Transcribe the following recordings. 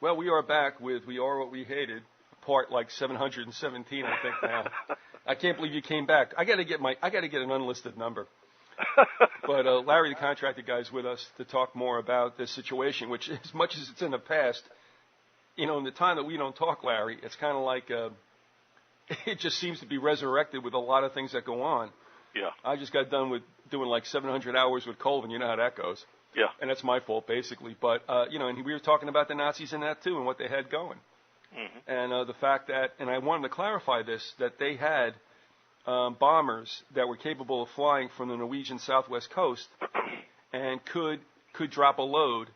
Well, we are back with We Are What We Hated, part like 717, I think now. I can't believe you came back. I got to get an unlisted number. But Larry, the contractor guy, is with us to talk more about this situation, which, as much as it's in the past, in the time that we don't talk, Larry, it's kind of like it just seems to be resurrected with a lot of things that go on. Yeah. I just got done with doing like 700 hours with Colvin. You know how that goes. Yeah. And that's my fault, basically. But, and we were talking about the Nazis in that, too, and what they had going. Mm-hmm. And the fact that, and I wanted to clarify this, that they had bombers that were capable of flying from the Norwegian southwest coast and could drop a load.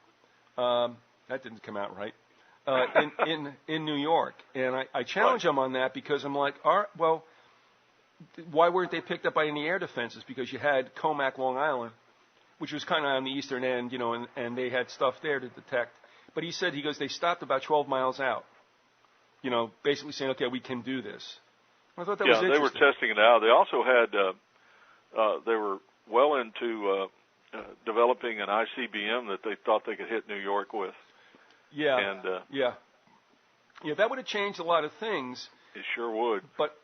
That didn't come out right. In New York. And I challenge them on that because I'm like, well, why weren't they picked up by any air defenses? Because you had Comac, Long Island, which was kind of on the eastern end, and they had stuff there to detect. But he goes, they stopped about 12 miles out, basically saying, okay, we can do this. I thought that was interesting. Yeah, they were testing it out. They also had, they were well into developing an ICBM that they thought they could hit New York with. Yeah, and, yeah, that would have changed a lot of things. It sure would. But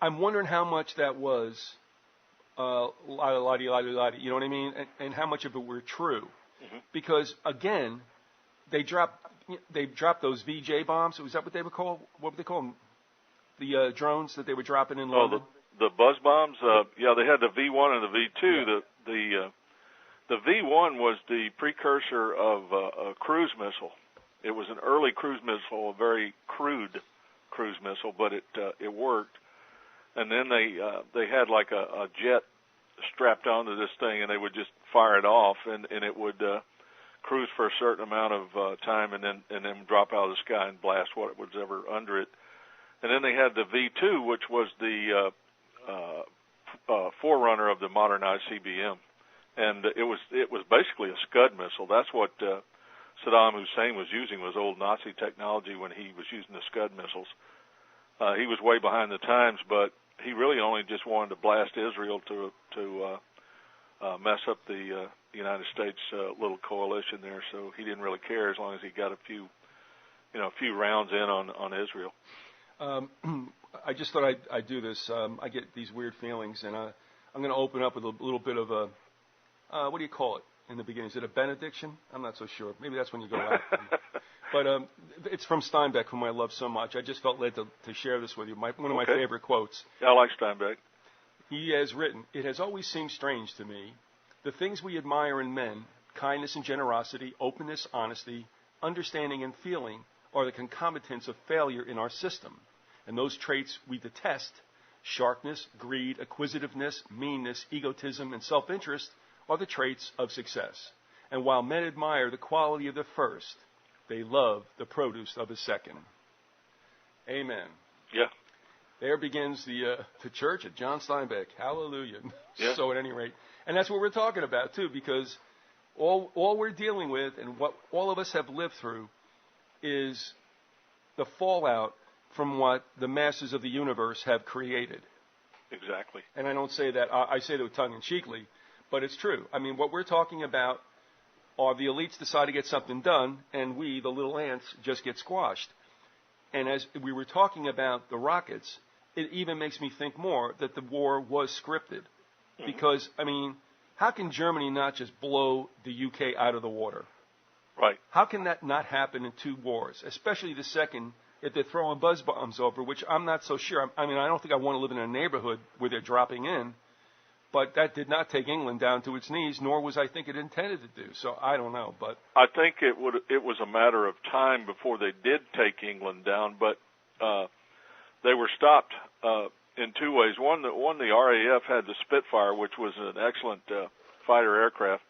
I'm wondering how much that was la-di-la-di, you know what I mean? And how much of it were true. Mm-hmm. Because, again, they dropped those VJ bombs. Was that what they were called? What were they called? The drones that they were dropping in London? The buzz bombs? Yeah, they had the V1 and the V2. Yeah. The V1 was the precursor of a cruise missile. It was an early cruise missile, a very crude cruise missile, but it worked. And then they had like a jet strapped onto this thing, and they would just fire it off, and it would cruise for a certain amount of time, and then drop out of the sky and blast what was ever under it. And then they had the V2, which was the forerunner of the modern ICBM, and it was basically a Scud missile. That's what Saddam Hussein was using, was old Nazi technology when he was using the Scud missiles. He was way behind the times, but he really only just wanted to blast Israel to mess up the United States little coalition there. So he didn't really care as long as he got a few rounds in on Israel. I just thought I'd do this. I get these weird feelings, and I'm going to open up with a little bit of a what do you call it in the beginning? Is it a benediction? I'm not so sure. Maybe that's when you go out. But it's from Steinbeck, whom I love so much. I just felt led to share this with you. One of my favorite quotes. Yeah, I like Steinbeck. He has written, "It has always seemed strange to me, the things we admire in men, kindness and generosity, openness, honesty, understanding and feeling, are the concomitants of failure in our system. And those traits we detest, sharpness, greed, acquisitiveness, meanness, egotism, and self-interest, are the traits of success. And while men admire the quality of the first, they love the produce of the second." Amen. Yeah. There begins the church at John Steinbeck. Hallelujah. Yeah. So at any rate, and that's what we're talking about too, because all we're dealing with and what all of us have lived through is the fallout from what the masters of the universe have created. Exactly. And I don't say that, I say that tongue-in-cheekly, but it's true. I mean, what we're talking about are the elites decide to get something done, and we, the little ants, just get squashed. And as we were talking about the rockets, it even makes me think more that the war was scripted. Mm-hmm. Because, I mean, how can Germany not just blow the UK out of the water? Right. How can that not happen in two wars, especially the second, if they're throwing buzz bombs over, which I'm not so sure. I mean, I don't think I want to live in a neighborhood where they're dropping in. But that did not take England down to its knees, nor was I think it intended to do. So I don't know. But I think it was a matter of time before they did take England down. But they were stopped in two ways. One, the RAF had the Spitfire, which was an excellent fighter aircraft,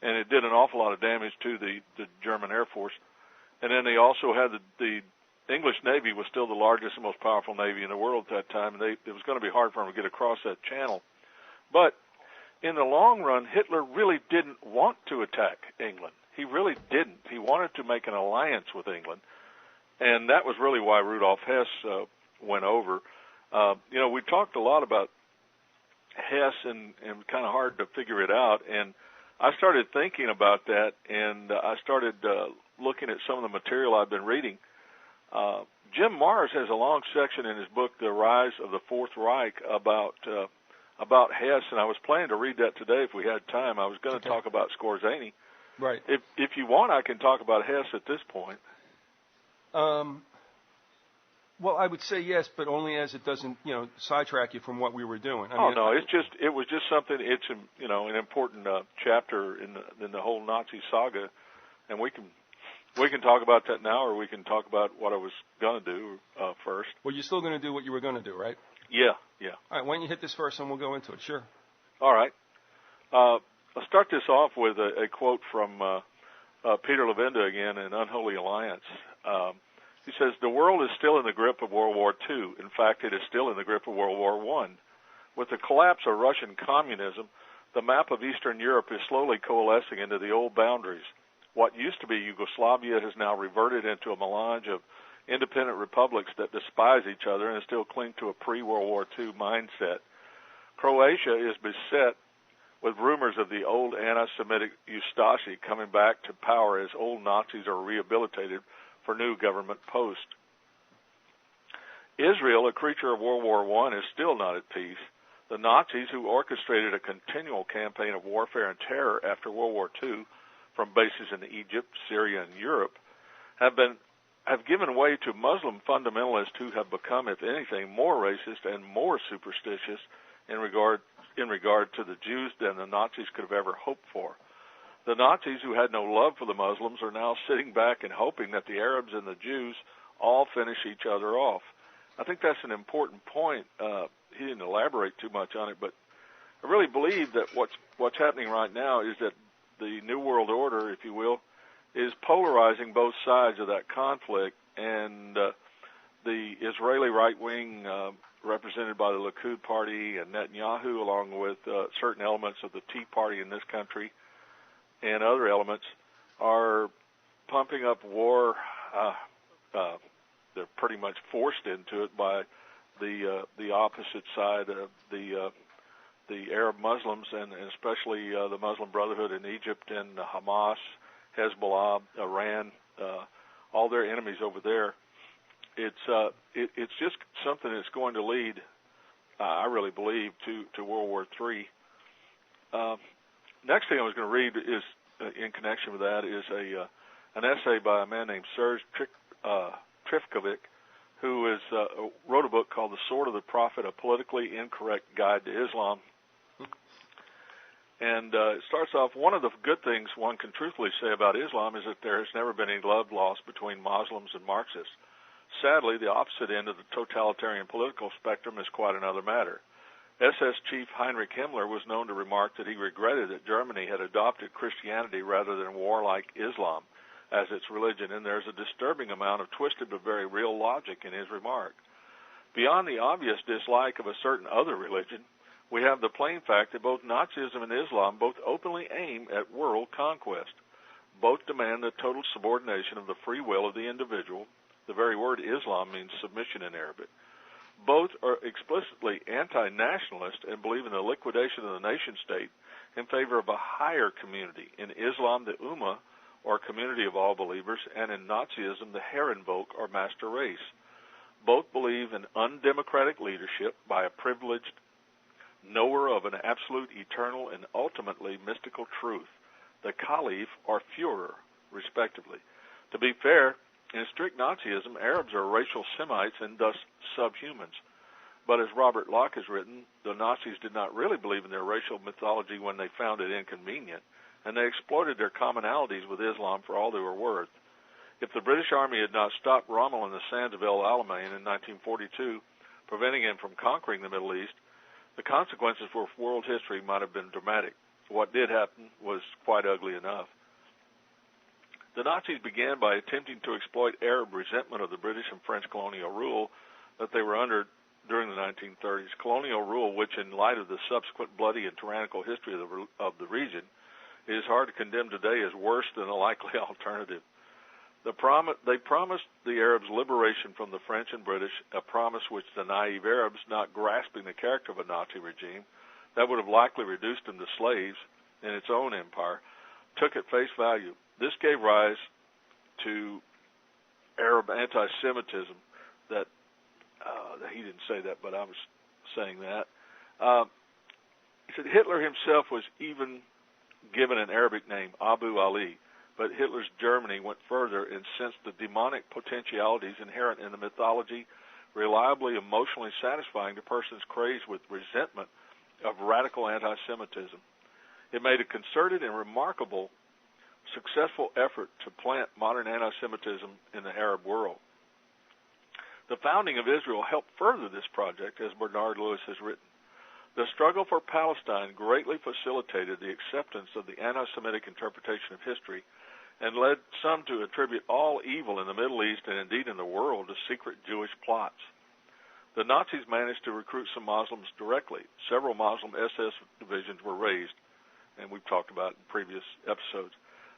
and it did an awful lot of damage to the German Air Force. And then they also had the English Navy was still the largest and most powerful Navy in the world at that time, and it was going to be hard for them to get across that channel. But in the long run, Hitler really didn't want to attack England. He really didn't. He wanted to make an alliance with England, and that was really why Rudolf Hess went over. We talked a lot about Hess, and kind of hard to figure it out, and I started thinking about that, and I started looking at some of the material I've been reading. Jim Marrs has a long section in his book, The Rise of the Fourth Reich, about Hess, and I was planning to read that today if we had time. I was going to talk about Skorzeny. Right. If you want, I can talk about Hess at this point. Well, I would say yes, but only as it doesn't, sidetrack you from what we were doing. It was just something. It's an important chapter in the whole Nazi saga, and we can talk about that now, or we can talk about what I was going to do first. Well, you're still going to do what you were going to do, right? Yeah. All right, why don't you hit this first, and we'll go into it. Sure. All right. I'll start this off with a quote from Peter Levenda again in Unholy Alliance. He says, "The world is still in the grip of World War II. In fact, it is still in the grip of World War I. With the collapse of Russian communism, the map of Eastern Europe is slowly coalescing into the old boundaries. What used to be Yugoslavia has now reverted into a melange of independent republics that despise each other and still cling to a pre-World War II mindset. Croatia is beset with rumors of the old anti-Semitic Ustashi coming back to power as old Nazis are rehabilitated for new government posts. Israel, a creature of World War I, is still not at peace. The Nazis, who orchestrated a continual campaign of warfare and terror after World War II from bases in Egypt, Syria, and Europe, have given way to Muslim fundamentalists who have become, if anything, more racist and more superstitious in regard to the Jews than the Nazis could have ever hoped for. The Nazis, who had no love for the Muslims, are now sitting back and hoping that the Arabs and the Jews all finish each other off." I think that's an important point. He didn't elaborate too much on it, but I really believe that what's happening right now is that the New World Order, if you will, is polarizing both sides of that conflict, and the Israeli right wing, represented by the Likud party and Netanyahu, along with certain elements of the Tea Party in this country, and other elements, are pumping up war. They're pretty much forced into it by the opposite side of the Arab Muslims, and especially the Muslim Brotherhood in Egypt and Hamas, Hezbollah, Iran, all their enemies over there. It's just something that's going to lead, I really believe, to World War III. Next thing I was going to read is, in connection with that, is an essay by a man named Serge Trifkovic, who wrote a book called The Sword of the Prophet, A Politically Incorrect Guide to Islam. And it starts off, one of the good things one can truthfully say about Islam is that there has never been any love lost between Muslims and Marxists. Sadly, the opposite end of the totalitarian political spectrum is quite another matter. SS Chief Heinrich Himmler was known to remark that he regretted that Germany had adopted Christianity rather than warlike Islam as its religion, and there's a disturbing amount of twisted but very real logic in his remark. Beyond the obvious dislike of a certain other religion, we have the plain fact that both Nazism and Islam both openly aim at world conquest. Both demand the total subordination of the free will of the individual. The very word Islam means submission in Arabic. Both are explicitly anti-nationalist and believe in the liquidation of the nation-state in favor of a higher community. In Islam, the Ummah, or community of all believers, and in Nazism, the Herrenvolk, or master race. Both believe in undemocratic leadership by a privileged knower of an absolute, eternal, and ultimately mystical truth, the Caliph or Führer, respectively. To be fair, in strict Nazism, Arabs are racial Semites and thus subhumans. But as Robert Locke has written, the Nazis did not really believe in their racial mythology when they found it inconvenient, and they exploited their commonalities with Islam for all they were worth. If the British Army had not stopped Rommel in the sands of El Alamein in 1942, preventing him from conquering the Middle East, the consequences for world history might have been dramatic. What did happen was quite ugly enough. The Nazis began by attempting to exploit Arab resentment of the British and French colonial rule that they were under during the 1930s. Colonial rule, which in light of the subsequent bloody and tyrannical history of the region, is hard to condemn today as worse than a likely alternative. They promised the Arabs liberation from the French and British, a promise which the naive Arabs, not grasping the character of a Nazi regime, that would have likely reduced them to slaves, in its own empire, took at face value. This gave rise to Arab anti-Semitism that he didn't say that, but I was saying that. He said Hitler himself was even given an Arabic name, Abu Ali, but Hitler's Germany went further and sensed the demonic potentialities inherent in the mythology, reliably emotionally satisfying the persons crazed with resentment of radical anti-Semitism. It made a concerted and remarkable successful effort to plant modern anti-Semitism in the Arab world. The founding of Israel helped further this project, as Bernard Lewis has written. The struggle for Palestine greatly facilitated the acceptance of the anti-Semitic interpretation of history and led some to attribute all evil in the Middle East and indeed in the world to secret Jewish plots. The Nazis managed to recruit some Muslims directly. Several Muslim SS divisions were raised, and we've talked about in previous episodes.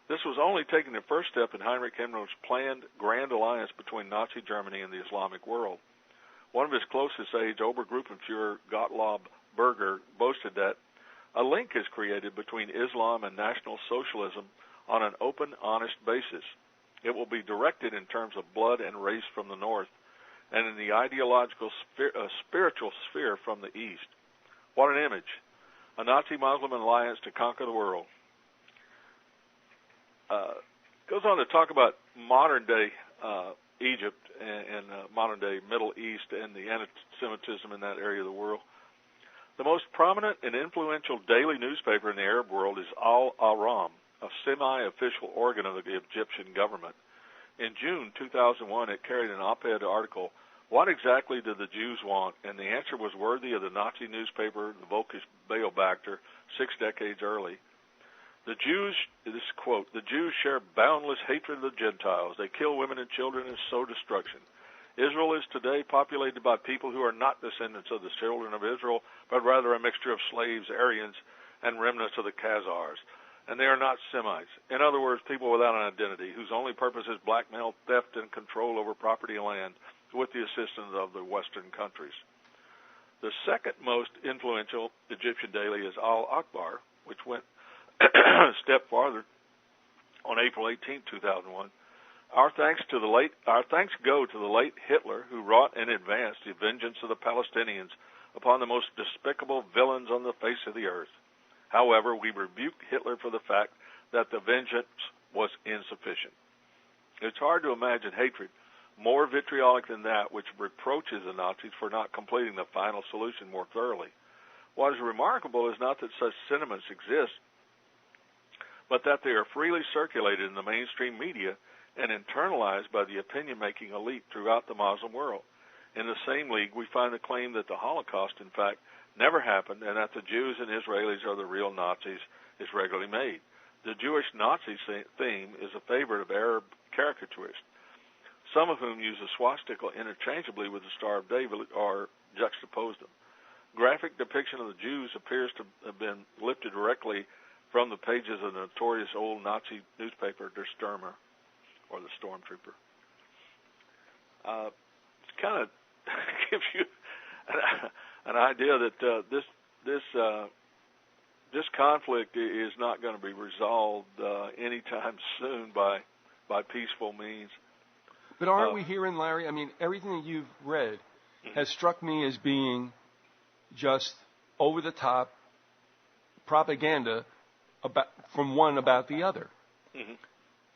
This was only taking the first step in Heinrich Himmler's planned grand alliance between Nazi Germany and the Islamic world. One of his closest aides, Obergruppenführer Gottlob Berger, boasted that a link is created between Islam and National Socialism on an open, honest basis. It will be directed in terms of blood and race from the north, and in the ideological spiritual sphere from the east. What an image. A Nazi-Muslim alliance to conquer the world. Goes on to talk about modern-day Egypt and modern-day Middle East and the anti-Semitism in that area of the world. The most prominent and influential daily newspaper in the Arab world is Al-Ahram, a semi-official organ of the Egyptian government. In June 2001, it carried an op-ed article, "What exactly did the Jews want?" And the answer was worthy of the Nazi newspaper, the Volkisch Beobachter, 6 decades early. The Jews, this quote, "The Jews share boundless hatred of the Gentiles. They kill women and children and sow destruction. Israel is today populated by people who are not descendants of the children of Israel, but rather a mixture of slaves, Aryans, and remnants of the Khazars. And they are not Semites. In other words, people without an identity, whose only purpose is blackmail, theft, and control over property and land with the assistance of the Western countries." The second most influential Egyptian daily is Al-Akhbar, which went a step farther on April 18, 2001. Our thanks go to the late Hitler, who wrought in advance the vengeance of the Palestinians upon the most despicable villains on the face of the earth. However, we rebuke Hitler for the fact that the vengeance was insufficient. It's hard to imagine hatred more vitriolic than that which reproaches the Nazis for not completing the final solution more thoroughly. What is remarkable is not that such sentiments exist, but that they are freely circulated in the mainstream media and internalized by the opinion-making elite throughout the Muslim world. In the same league, we find the claim that the Holocaust, in fact, never happened and that the Jews and Israelis are the real Nazis is regularly made. The Jewish Nazi theme is a favorite of Arab caricaturists, some of whom use the swastika interchangeably with the Star of David or juxtapose them. Graphic depiction of the Jews appears to have been lifted directly from the pages of the notorious old Nazi newspaper Der Stürmer, or the Stormtrooper. It kind of gives you an idea that this conflict is not going to be resolved anytime soon by peaceful means. But aren't we hearing, Larry? I mean, everything that you've read has struck me as being just over-the-top propaganda from one about the other. Mm-hmm.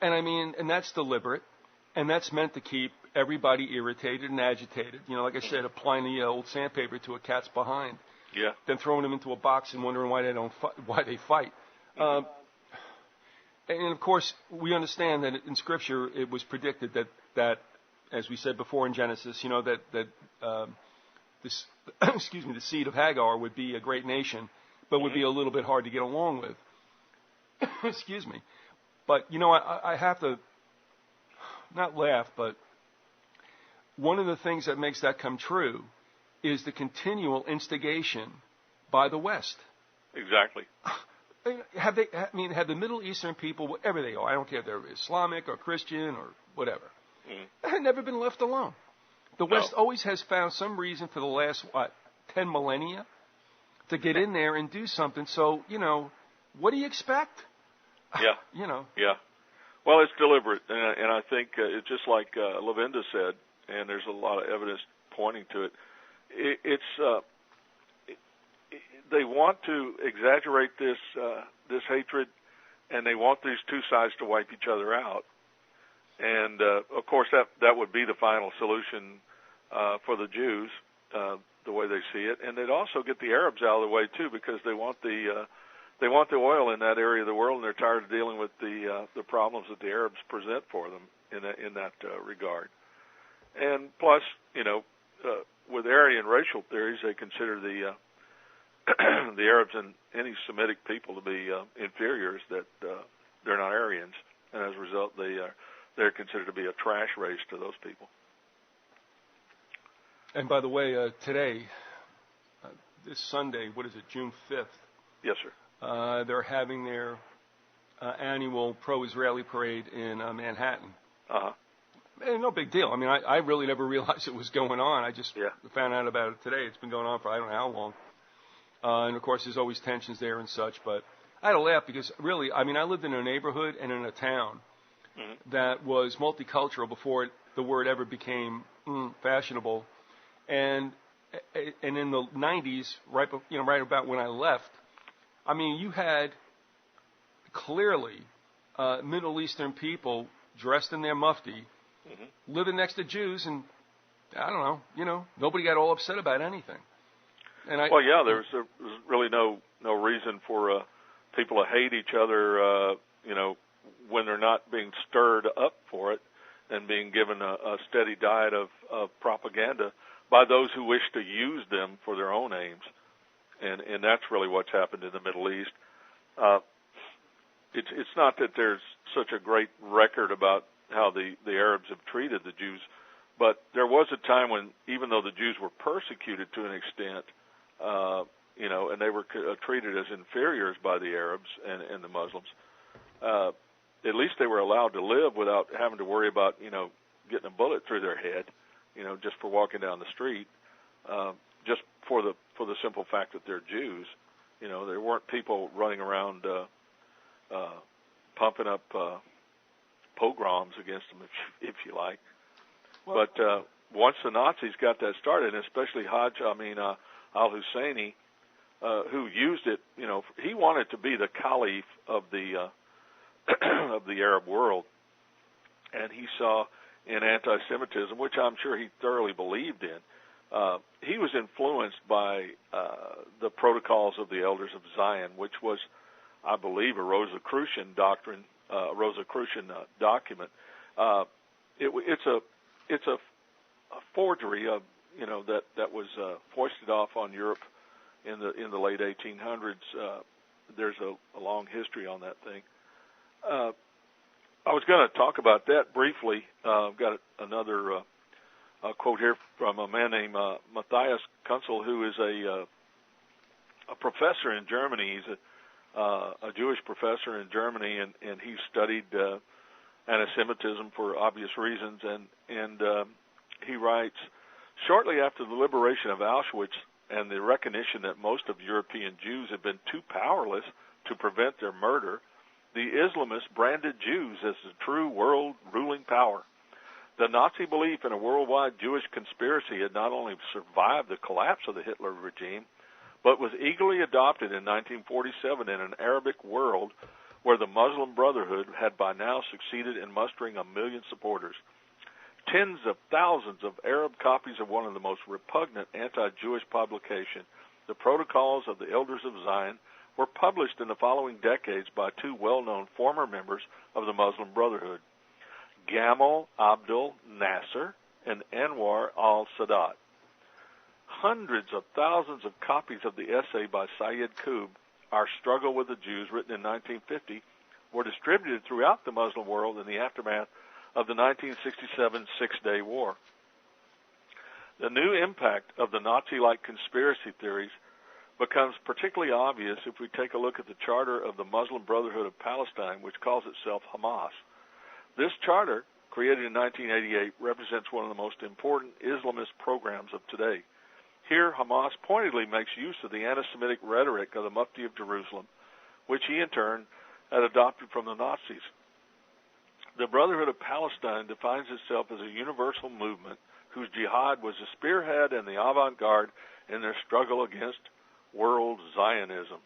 And I mean, and that's deliberate, and that's meant to keep everybody irritated and agitated. You know, like I said, applying the old sandpaper to a cat's behind. Yeah. Then throwing them into a box and wondering why they fight. And of course, we understand that in Scripture it was predicted that as we said before in Genesis, you know, that this the seed of Hagar would be a great nation, but would be a little bit hard to get along with. Excuse me. But, you know, I have to not laugh, but one of the things that makes that come true is the continual instigation by the West. Exactly. Have the Middle Eastern people, whatever they are, I don't care if they're Islamic or Christian or whatever, have never been left alone. The West always has found some reason for the last, 10 millennia to get in there and do something. So, you know, what do you expect? Yeah. You know. Yeah. Well, it's deliberate, and I think it's just like Lavinda said, and there's a lot of evidence pointing to it. They want to exaggerate this hatred, and they want these two sides to wipe each other out. And of course, that would be the final solution for the Jews, the way they see it. And they'd also get the Arabs out of the way too, because they want the oil in that area of the world, and they're tired of dealing with the problems that the Arabs present for them in that regard. And plus, with Aryan racial theories, they consider the the Arabs and any Semitic people to be inferiors, that they're not Aryans, and as a result, they're considered to be a trash race to those people. And by the way, today, this Sunday, what is it, June 5th? Yes, sir. They're having their annual pro-Israeli parade in Manhattan. Uh-huh. And no big deal. I mean, I really never realized it was going on. I just found out about it today. It's been going on for I don't know how long. And, of course, there's always tensions there and such. But I had to laugh because, really, I mean, I lived in a neighborhood and in a town that was multicultural before the word ever became fashionable. And in the 90s, right about when I left, I mean, you had clearly Middle Eastern people dressed in their mufti living next to Jews, and I don't know, nobody got all upset about anything. And there was really no reason for people to hate each other, when they're not being stirred up for it and being given a steady diet of propaganda by those who wish to use them for their own aims. And that's really what's happened in the Middle East. It's not that there's such a great record about how the Arabs have treated the Jews, but there was a time when, even though the Jews were persecuted to an extent, and they were treated as inferiors by the Arabs and the Muslims, at least they were allowed to live without having to worry about, getting a bullet through their head, just for walking down the street, just for the simple fact that they're Jews. There weren't people running around pumping up pogroms against them, if you like. Well, but once the Nazis got that started, and especially al-Husseini, who used it, he wanted to be the caliph of the of the Arab world, and he saw in anti-Semitism, which I'm sure he thoroughly believed in, he was influenced by the Protocols of the Elders of Zion, which was, I believe, a Rosicrucian doctrine, Rosicrucian document. It's a forgery of that was foisted off on Europe in the late 1800s. There's a long history on that thing. I was going to talk about that briefly. I've got another quote here from a man named Matthias Kunzel, who is a professor in Germany. He's a Jewish professor in Germany, and he studied anti-Semitism for obvious reasons. And he writes, shortly after the liberation of Auschwitz and the recognition that most of European Jews had been too powerless to prevent their murder, the Islamists branded Jews as the true world ruling power. The Nazi belief in a worldwide Jewish conspiracy had not only survived the collapse of the Hitler regime, but was eagerly adopted in 1947 in an Arabic world where the Muslim Brotherhood had by now succeeded in mustering 1 million supporters. Tens of thousands of Arab copies of one of the most repugnant anti-Jewish publications, the Protocols of the Elders of Zion, were published in the following decades by two well-known former members of the Muslim Brotherhood, Gamal Abdel Nasser and Anwar al-Sadat. Hundreds of thousands of copies of the essay by Sayyid Qutb, Our Struggle with the Jews, written in 1950, were distributed throughout the Muslim world in the aftermath of the 1967 Six-Day War. The new impact of the Nazi-like conspiracy theories becomes particularly obvious if we take a look at the charter of the Muslim Brotherhood of Palestine, which calls itself Hamas. This charter, created in 1988, represents one of the most important Islamist programs of today. Here, Hamas pointedly makes use of the anti-Semitic rhetoric of the Mufti of Jerusalem, which he in turn had adopted from the Nazis. The Brotherhood of Palestine defines itself as a universal movement whose jihad was the spearhead and the avant-garde in their struggle against world Zionism.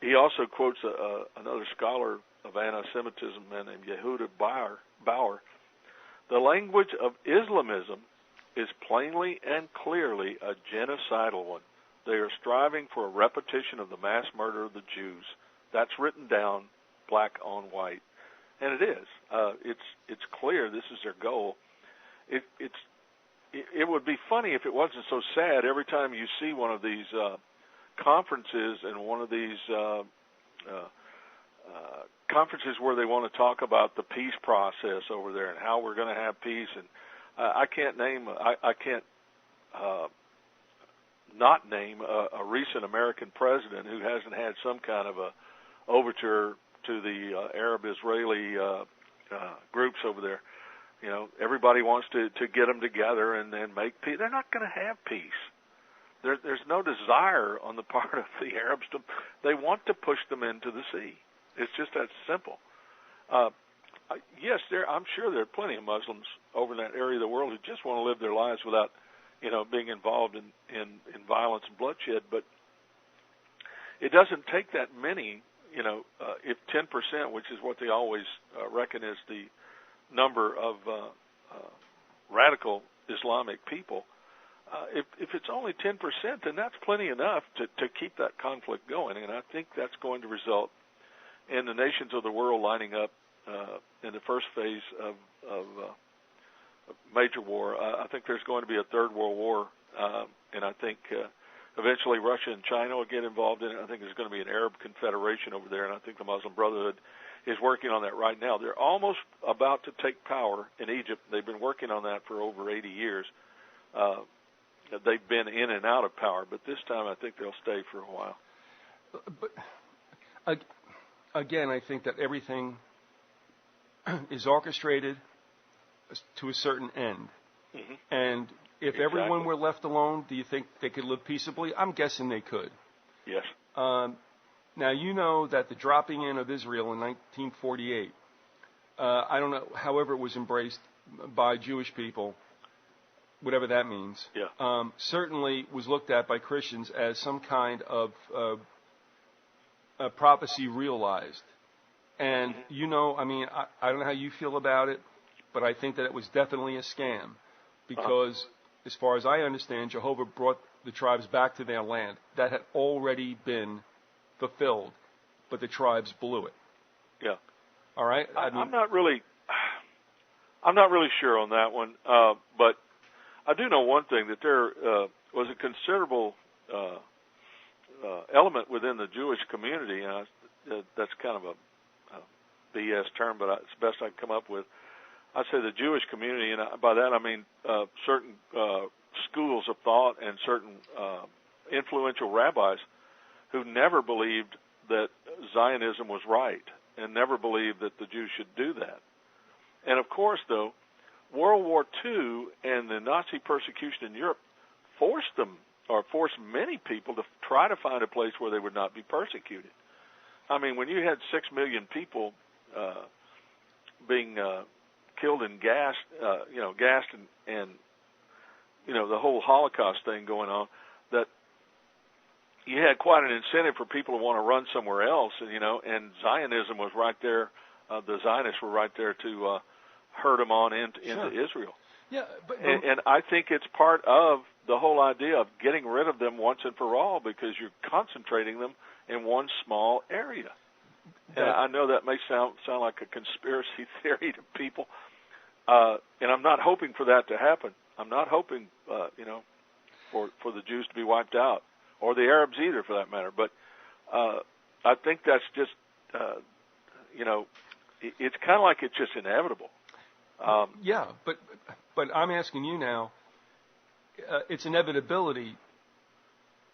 He also quotes another scholar of anti-Semitism, a man named Yehuda Bauer. The language of Islamism is plainly and clearly a genocidal one. They are striving for a repetition of the mass murder of the Jews. That's written down black on white. And it is. It's clear this is their goal. It would be funny if it wasn't so sad every time you see one of these conferences and one of these conferences where they want to talk about the peace process over there and how we're going to have peace. And I can't not name a recent American president who hasn't had some kind of a overture to the Arab-Israeli groups over there. You know, everybody wants to get them together and then make peace. They're not going to have peace. There's no desire on the part of the Arabs to. They want to push them into the sea. It's just that simple. Yes, I'm sure there are plenty of Muslims over in that area of the world who just want to live their lives without, being involved in violence and bloodshed. But it doesn't take that many. If 10%, which is what they always reckon is the number of radical Islamic people, if it's only 10%, then that's plenty enough to keep that conflict going. And I think that's going to result in the nations of the world lining up in the first phase of major war. I think there's going to be a third world war, and I think eventually Russia and China will get involved in it. I think there's going to be an Arab confederation over there, and I think the Muslim Brotherhood is working on that right now. They're almost about to take power in Egypt. They've been working on that for over 80 years. They've been in and out of power, but this time I think they'll stay for a while. But again, I think that everything is orchestrated to a certain end. Mm-hmm. And if everyone were left alone, do you think they could live peaceably? I'm guessing they could. Yes. Now, you know that the dropping in of Israel in 1948, I don't know, however it was embraced by Jewish people, whatever that means, certainly was looked at by Christians as some kind of a prophecy realized. And, I don't know how you feel about it, but I think that it was definitely a scam because, as far as I understand, Jehovah brought the tribes back to their land. That had already been fulfilled, but the tribes blew it. Yeah. All right? I'm not really sure on that one, but I do know one thing, that there was a considerable element within the Jewish community, and that's kind of a BS term, but it's the best I can come up with. I'd say the Jewish community, and by that I mean certain schools of thought and certain influential rabbis who never believed that Zionism was right and never believed that the Jews should do that. And of course, though, World War II and the Nazi persecution in Europe forced many people to try to find a place where they would not be persecuted. I mean, when you had 6 million people being killed and gassed and the whole Holocaust thing going on, that you had quite an incentive for people to want to run somewhere else, and Zionism was right there. The Zionists were right there to herd them on into Israel. Yeah, and I think it's part of the whole idea of getting rid of them once and for all, because you're concentrating them in one small area. And I know that may sound like a conspiracy theory to people, and I'm not hoping for that to happen. I'm not hoping, for the Jews to be wiped out, or the Arabs either, for that matter. But I think that's just, it's kind of like it's just inevitable. But I'm asking you now. Its inevitability,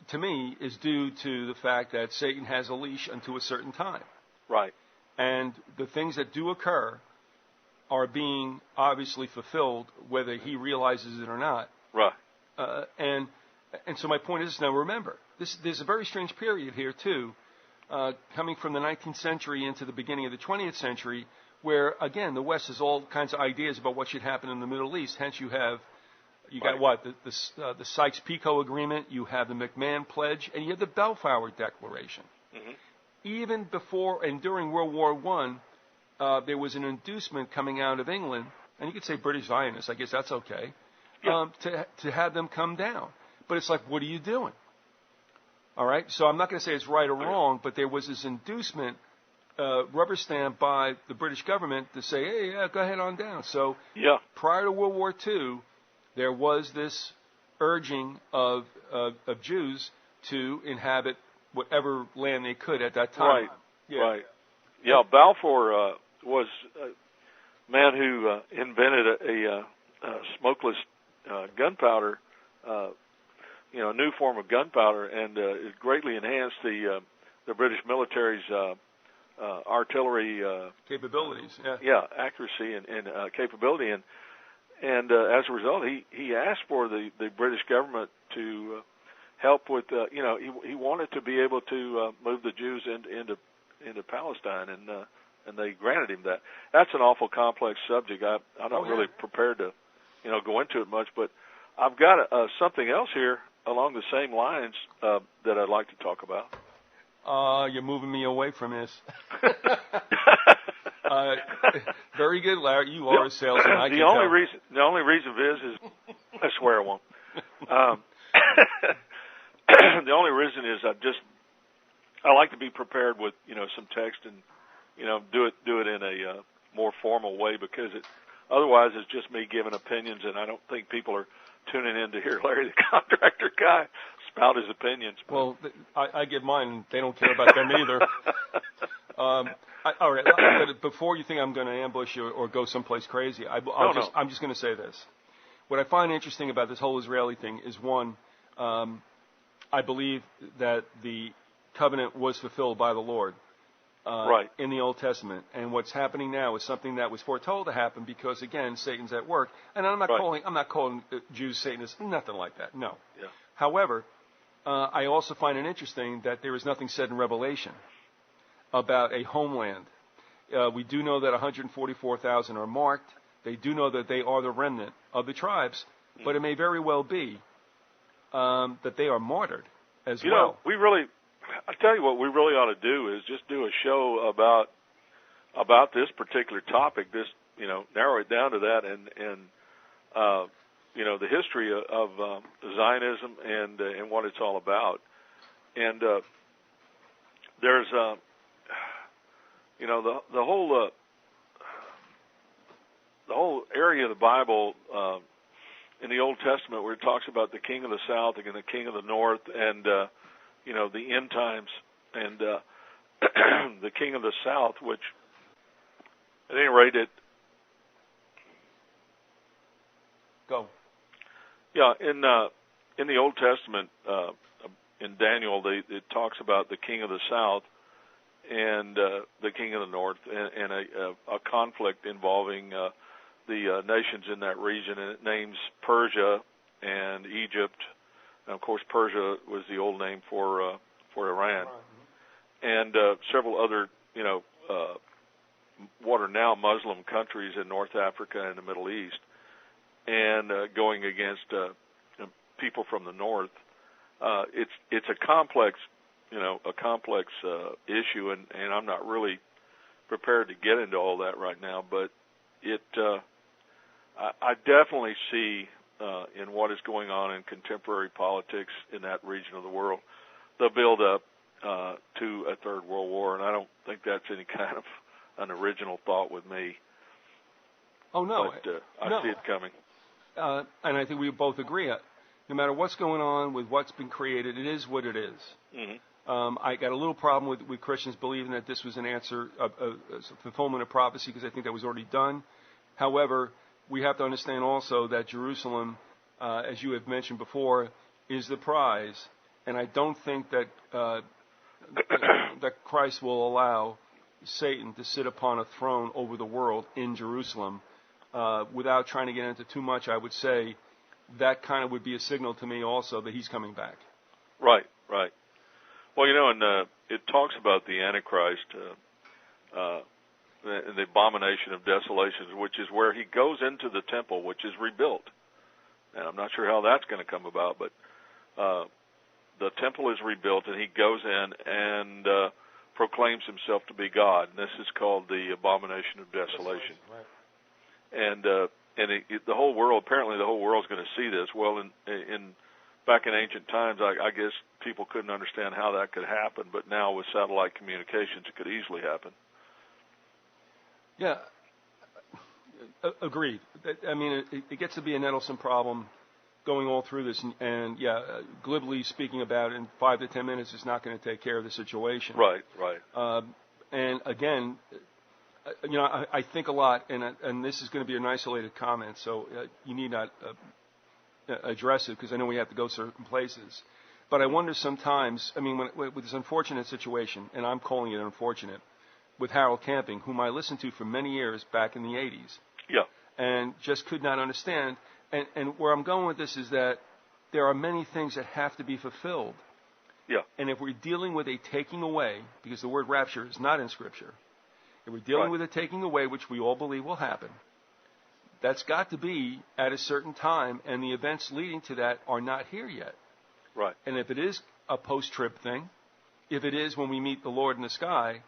to me, is due to the fact that Satan has a leash until a certain time. Right. And the things that do occur are being obviously fulfilled, whether he realizes it or not. Right. And so my point is, now remember, there's a very strange period here, too, coming from the 19th century into the beginning of the 20th century, where, again, the West has all kinds of ideas about what should happen in the Middle East. Hence, you got what? The Sykes-Picot Agreement, you have the McMahon Pledge, and you have the Balfour Declaration. Mm-hmm. Even before and during World War I, there was an inducement coming out of England, and you could say British Zionists, I guess that's okay, to have them come down. But it's like, what are you doing? All right? So I'm not going to say it's right or wrong, but there was this inducement rubber stamped by the British government to say, hey, yeah, go ahead on down. So prior to World War II, there was this urging of Jews to inhabit whatever land they could at that time. Right. Yeah, Balfour was a man who invented a smokeless gunpowder, a new form of gunpowder, and it greatly enhanced the British military's artillery capabilities. Accuracy and capability, and as a result, he asked for the British government to help with. He wanted to be able to move the Jews into Palestine, and they granted him that. That's an awful complex subject. I'm not really prepared to go into it much, but I've got something else here along the same lines that I'd like to talk about. You're moving me away from this. Very good, Larry. You are a salesman. The only reason is I swear I won't. The only reason is I like to be prepared with some text and do it in a more formal way, because otherwise it's just me giving opinions, and I don't think people are tuning in to hear Larry the Contractor guy spout his opinions. Well, I give mine, and they don't care about them either. All right, but before you think I'm going to ambush you or go someplace crazy, I'm just going to say this. What I find interesting about this whole Israeli thing is, one, I believe that the covenant was fulfilled by the Lord in the Old Testament, and what's happening now is something that was foretold to happen because, again, Satan's at work. And I'm not calling Jews Satanists, nothing like that. No. Yeah. However, I also find it interesting that there is nothing said in Revelation about a homeland. We do know that 144,000 are marked. They do know that they are the remnant of the tribes, but it may very well be that they are martyred as well. I tell you what we really ought to do is just do a show about this particular topic, narrow it down to that, and the history of Zionism and what it's all about. And there's the whole area of the Bible in the Old Testament where it talks about the king of the south and the king of the north, and the end times, and the king of the south, which at any rate in the Old Testament, in Daniel, it talks about the king of the south and the king of the north, and a conflict involving the nations in that region, and it names Persia and Egypt, and of course Persia was the old name for Iran, and several other what are now Muslim countries in North Africa and the Middle East, and going against people from the north. It's a complex issue, and I'm not really prepared to get into all that right now, but I definitely see in what is going on in contemporary politics in that region of the world the build up to a third world war, and I don't think that's any kind of an original thought with me. Oh no, but I see it coming. And I think we both agree. No matter what's going on with what's been created, it is what it is. Mm-hmm. I got a little problem with Christians believing that this was an answer, a fulfillment of prophecy, because I think that was already done. However, we have to understand also that Jerusalem, as you have mentioned before, is the prize, and I don't think that that Christ will allow Satan to sit upon a throne over the world in Jerusalem. Without trying to get into too much, I would say that kind of would be a signal to me also that he's coming back. Right. Well, and it talks about the Antichrist, the abomination of desolations, which is where he goes into the temple, which is rebuilt. And I'm not sure how that's going to come about, but the temple is rebuilt, and he goes in and proclaims himself to be God. And this is called the abomination of desolation. Right. And the whole world, apparently the whole world is going to see this. Well, back in ancient times, I guess people couldn't understand how that could happen, but now with satellite communications, it could easily happen. Yeah, agreed. I mean, it gets to be a nettlesome problem going all through this, and glibly speaking about it in 5 to 10 minutes is not going to take care of the situation. Right. And again, I think a lot, and this is going to be an isolated comment, so you need not address it because I know we have to go certain places. But I wonder sometimes, I mean, with this unfortunate situation, and I'm calling it unfortunate, with Harold Camping, whom I listened to for many years back in the 80s. Yeah. And just could not understand. And where I'm going with this is that there are many things that have to be fulfilled. Yeah. And if we're dealing with a taking away, because the word rapture is not in Scripture, if we're dealing with a taking away, which we all believe will happen, that's got to be at a certain time, and the events leading to that are not here yet. Right. And if it is a post-trib thing, if it is when we meet the Lord in the sky,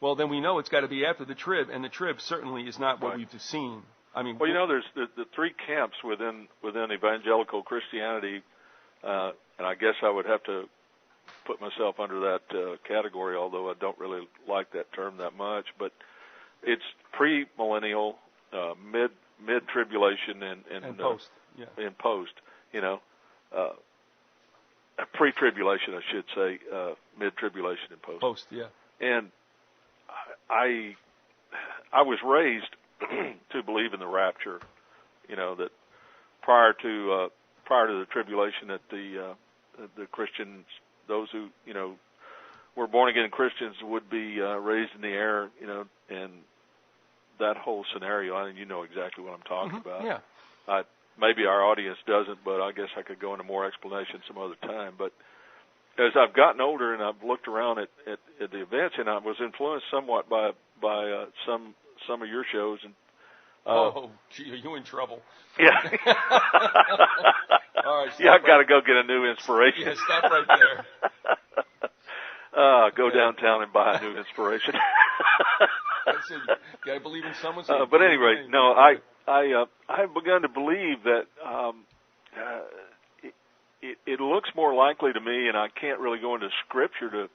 well, then we know it's got to be after the trib, and the trib certainly is not what we've seen. I mean, well, there's the three camps within evangelical Christianity, and I guess I would have to put myself under that category, although I don't really like that term that much. But it's pre-millennial, mid-tribulation, and post. And post, pre-tribulation, I should say, mid-tribulation and post. Post, yeah. And I was raised to believe in the rapture, that prior to the tribulation, that the Christians, those who were born again Christians, would be raised in the air, and that whole scenario. I mean, you know exactly what I'm talking about. Yeah. Maybe our audience doesn't, but I guess I could go into more explanation some other time. But as I've gotten older and I've looked around at the events, and I was influenced somewhat by some of your shows. And gee, are you in trouble? Yeah. All right. I've got to go get a new inspiration. Yeah, stop right there. Go downtown and buy a new inspiration. That's it. You got to believe in someone. But anyway, no, I've begun to believe that it looks more likely to me, and I can't really go into Scripture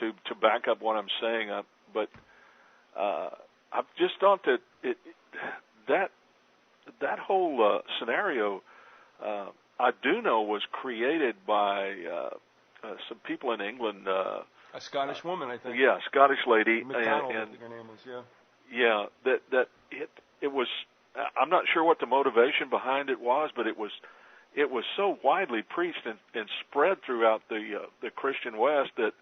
to back up what I'm saying, but I've just thought that that whole scenario, I do know, was created by some people in England. A Scottish woman, I think. Yeah, a Scottish lady. McDonald, I think her name was, yeah. Yeah, that it was. I'm not sure what the motivation behind it was, but it was so widely preached and spread throughout the Christian West that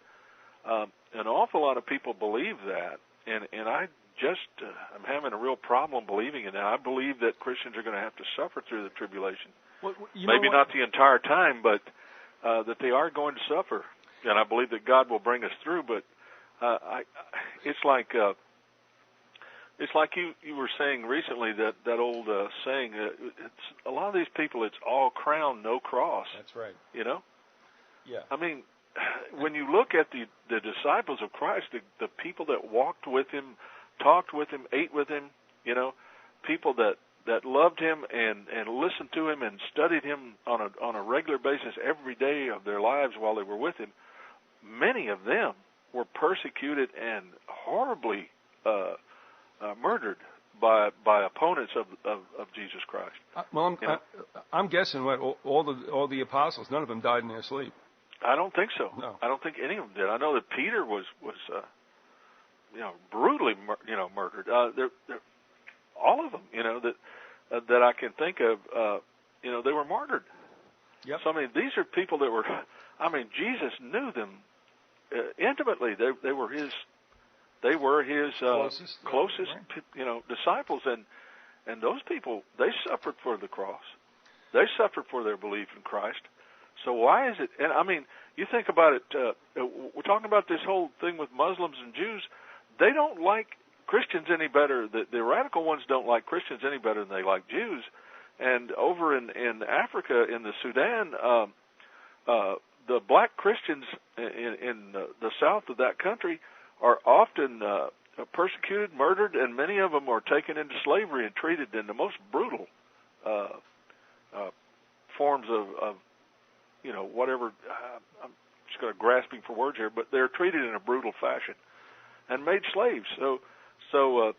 an awful lot of people believe that, and I just I'm having a real problem believing in that. I believe that Christians are going to have to suffer through the tribulation. Well, maybe not the entire time, but that they are going to suffer, and I believe that God will bring us through. But it's like you were saying recently, that old saying. It's a lot of these people. It's all crown, no cross. That's right. Yeah. I mean, when you look at the disciples of Christ, the people that walked with him, talked with him, ate with him, people that loved him and listened to him and studied him on a regular basis every day of their lives while they were with him, many of them were persecuted and horribly murdered by opponents of Jesus Christ. I'm guessing all the apostles, none of them died in their sleep. I don't think so. No. I don't think any of them did. I know that Peter was brutally murdered. They're all of them, that I can think of, they were martyred. Yep. So I mean, these are people that were. I mean, Jesus knew them intimately. They were his closest right. Disciples, and those people, they suffered for the cross. They suffered for their belief in Christ. So why is it? And I mean, you think about it. We're talking about this whole thing with Muslims and Jews. They don't like Christians any better. The radical ones don't like Christians any better than they like Jews. And over in Africa, in the Sudan, the black Christians in the south of that country are often persecuted, murdered, and many of them are taken into slavery and treated in the most brutal forms of whatever. I'm just going to grasping for words here, but they're treated in a brutal fashion and made slaves. So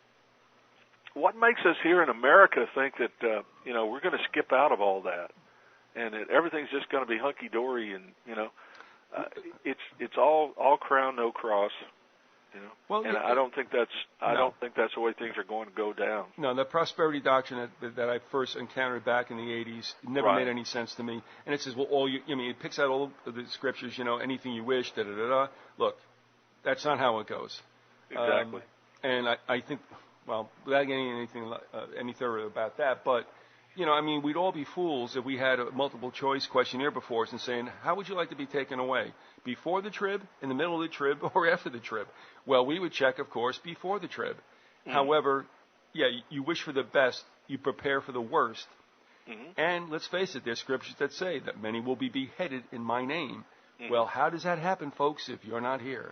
what makes us here in America think that we're going to skip out of all that and that everything's just going to be hunky dory and it's all crown, no cross. Well, and I don't think that's the way things are going to go down. No, the prosperity doctrine that I first encountered back in the 80s never made any sense to me. And it says, well, it picks out all of the scriptures, anything you wish, da-da-da-da. Look, that's not how it goes. Exactly. And I think, well, without getting anything any thorough about that, but, we'd all be fools if we had a multiple choice questionnaire before us and saying, how would you like to be taken away? Before the trib, in the middle of the trib, or after the trib? Well, we would check, of course, before the trib. Mm-hmm. However, you wish for the best, you prepare for the worst. Mm-hmm. And let's face it, there's scriptures that say that many will be beheaded in my name. Mm-hmm. Well, how does that happen, folks, if you're not here?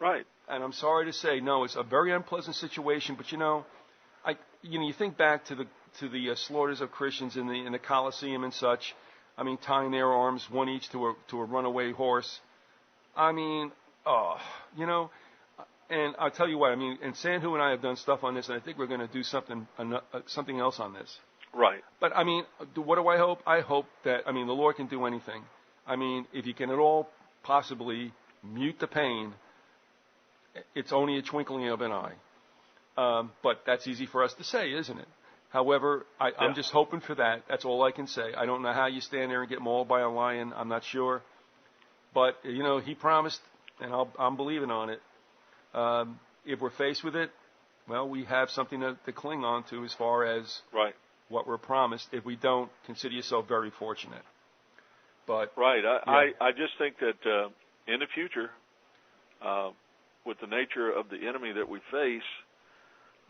Right. And I'm sorry to say, no, it's a very unpleasant situation. But you think back to the slaughters of Christians in the Colosseum and such. Tying their arms, one each to a runaway horse. And I'll tell you what. And Sandhu and I have done stuff on this, and I think we're going to do something else on this. Right. But what do I hope? I hope that the Lord can do anything. If you can at all possibly mute the pain, it's only a twinkling of an eye. But that's easy for us to say, isn't it? However, I'm just hoping for that. That's all I can say. I don't know how you stand there and get mauled by a lion. I'm not sure. But, he promised, and I'm believing on it. If we're faced with it, well, we have something to cling on to as far as what we're promised. If we don't, consider yourself very fortunate. But right. I just think that in the future, with the nature of the enemy that we face,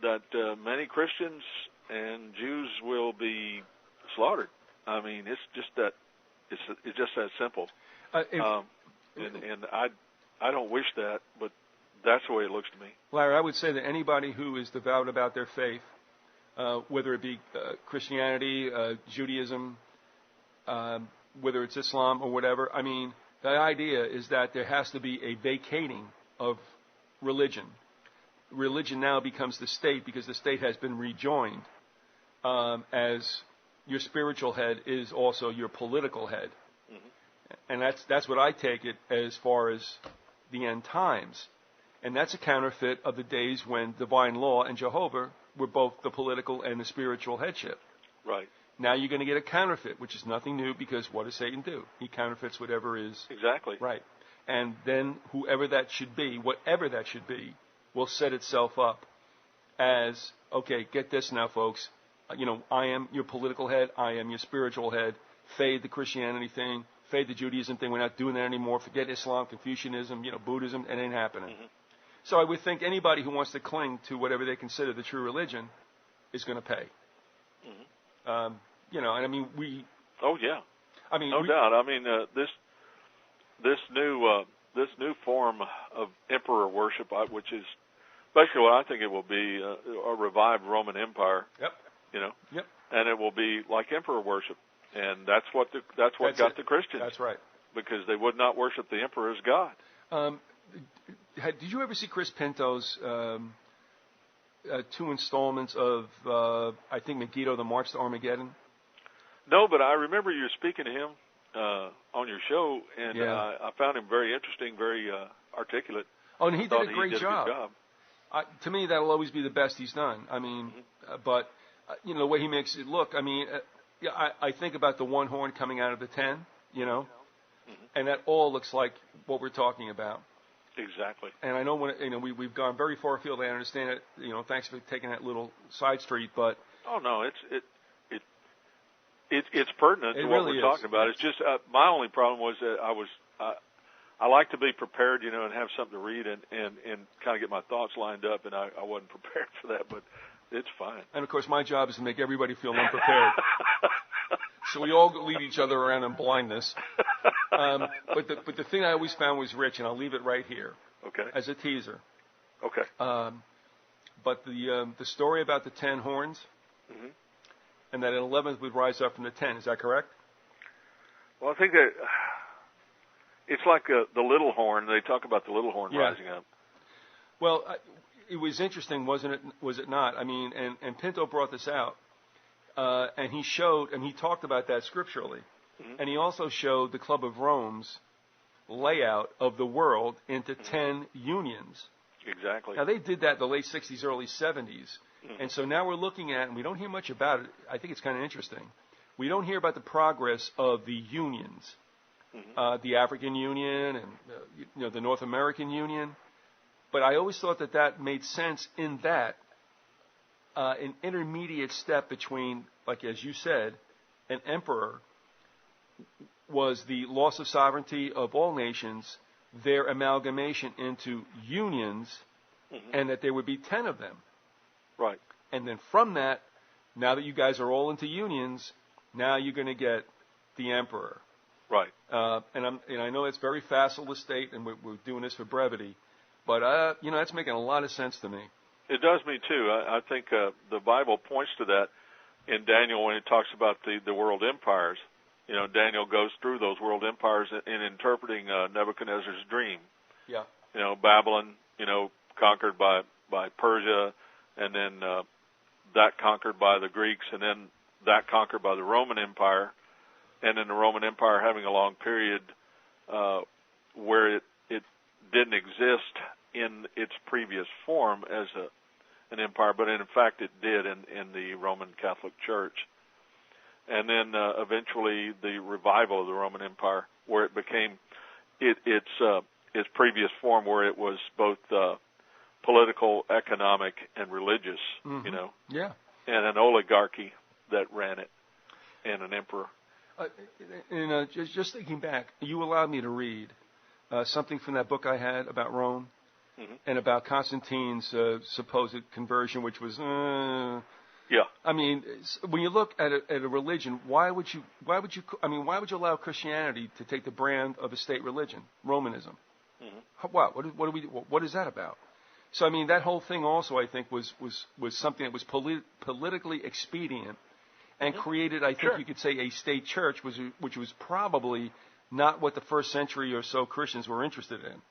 that many Christians and Jews will be slaughtered. It's just that simple. And I don't wish that, but that's the way it looks to me. Larry, I would say that anybody who is devout about their faith, whether it be Christianity, Judaism, whether it's Islam or whatever, the idea is that there has to be a vacating of religion. Religion now becomes the state because the state has been rejoined as your spiritual head is also your political head. Mm-hmm. And that's what I take it as far as the end times. And that's a counterfeit of the days when divine law and Jehovah were both the political and the spiritual headship. Right. Now you're going to get a counterfeit, which is nothing new because what does Satan do? He counterfeits whatever is. Exactly. Right. And then whoever that should be, whatever that should be, will set itself up as, okay, get this now, folks. I am your political head. I am your spiritual head. Fade the Christianity thing. Fade the Judaism thing. We're not doing that anymore. Forget Islam, Confucianism, Buddhism. It ain't happening. Mm-hmm. So I would think anybody who wants to cling to whatever they consider the true religion is going to pay. Mm-hmm. We. Oh yeah. No doubt. This new form of emperor worship, which is basically what I think it will be, a revived Roman Empire. Yep. Yep. And it will be like emperor worship, and that's what got the Christians. That's right. Because they would not worship the emperor as God. Did you ever see Chris Pinto's 2 installments of I think Megiddo, the March to Armageddon? No, but I remember you speaking to him on your show, and I found him very interesting, very articulate. Oh, and he did a great job. To me, that'll always be the best he's done. But the way he makes it look. I think about the one horn coming out of the 10. Mm-hmm. And that all looks like what we're talking about. Exactly. And I know we've gone very far afield. I understand it. Thanks for taking that little side street, but oh no, It's pertinent to what we're talking about. It's just my only problem was that I like to be prepared, and have something to read and kind of get my thoughts lined up, and I wasn't prepared for that, but it's fine. And of course, my job is to make everybody feel unprepared. So we all lead each other around in blindness. But the thing I always found was rich, and I'll leave it right here. Okay. As a teaser. Okay. But the story about the 10 horns, mm-hmm. and that an 11th would rise up from the 10, is that correct? Well, I think that it's like the little horn. They talk about the little horn rising up. Well, it was interesting, wasn't it? Was it not? I mean, and Pinto brought this out, and he showed, and he talked about that scripturally, mm-hmm. and he also showed the Club of Rome's layout of the world into mm-hmm. 10 unions. Exactly. Now, they did that in the late 60s, early 70s. Mm-hmm. And so now we're looking at, and we don't hear much about it. I think it's kind of interesting. We don't hear about the progress of the unions, mm-hmm. The African Union and the North American Union. But I always thought that made sense in that an intermediate step between, like as you said, an emperor was the loss of sovereignty of all nations, their amalgamation into unions, mm-hmm. and that there would be 10 of them. Right. And then from that, now that you guys are all into unions, now you're going to get the emperor. Right. And I know it's very facile to state, and we're doing this for brevity, but that's making a lot of sense to me. It does me too. I think the Bible points to that in Daniel when it talks about the world empires. Daniel goes through those world empires in interpreting Nebuchadnezzar's dream. Yeah. Babylon, conquered by Persia, and then that conquered by the Greeks, and then that conquered by the Roman Empire, and then the Roman Empire having a long period where it didn't exist in its previous form as an empire, but in fact it did in the Roman Catholic Church. And then eventually the revival of the Roman Empire, where it became its previous form, where it was both political, economic, and religious. Mm-hmm. Yeah. And an oligarchy that ran it, and an emperor. Just thinking back, you allowed me to read something from that book I had about Rome, mm-hmm. and about Constantine's supposed conversion, which was. Yeah. I mean, when you look at a religion, why would you allow Christianity to take the brand of a state religion, Romanism? Mm-hmm. What is that about? So I mean, that whole thing also, I think, was something that was politically expedient, and mm-hmm. created, I think sure. you could say, a state church, which was probably not what the first century or so Christians were interested in.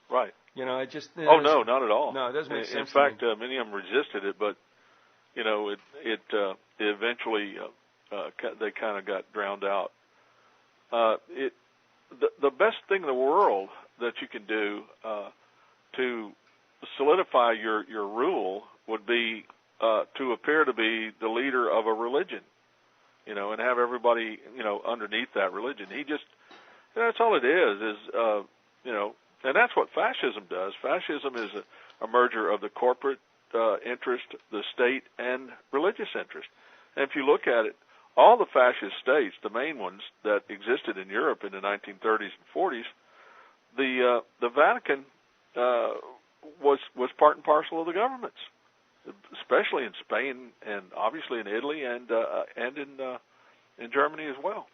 Right. I just. Oh no, not at all. No, it doesn't make sense. In fact, many of them resisted it, but. It eventually they kind of got drowned out. The best thing in the world that you can do to solidify your rule would be to appear to be the leader of a religion, and have everybody underneath that religion. That's all it is, and that's what fascism does. Fascism is a merger of the corporate interest, the state, and religious interest. And if you look at it, all the fascist states, the main ones that existed in Europe in the 1930s and 40s, the Vatican was part and parcel of the governments, especially in Spain and obviously in Italy and in Germany as well.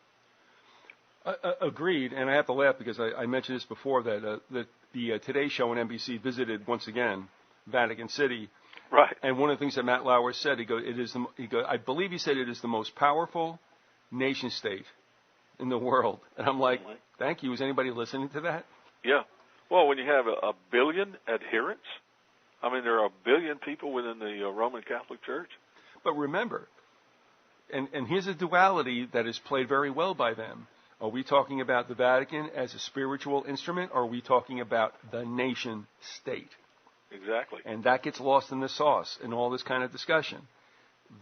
Agreed, and I have to laugh because I mentioned this before that the Today Show on NBC visited once again Vatican City. Right. And one of the things that Matt Lauer said, I believe he said it is the most powerful nation state in the world. And I'm like, thank you. Is anybody listening to that? Yeah. Well, when you have a billion adherents, I mean, there are a billion people within the Roman Catholic Church. But remember, and here's a duality that is played very well by them. Are we talking about the Vatican as a spiritual instrument, or are we talking about the nation state? Exactly. And that gets lost in the sauce in all this kind of discussion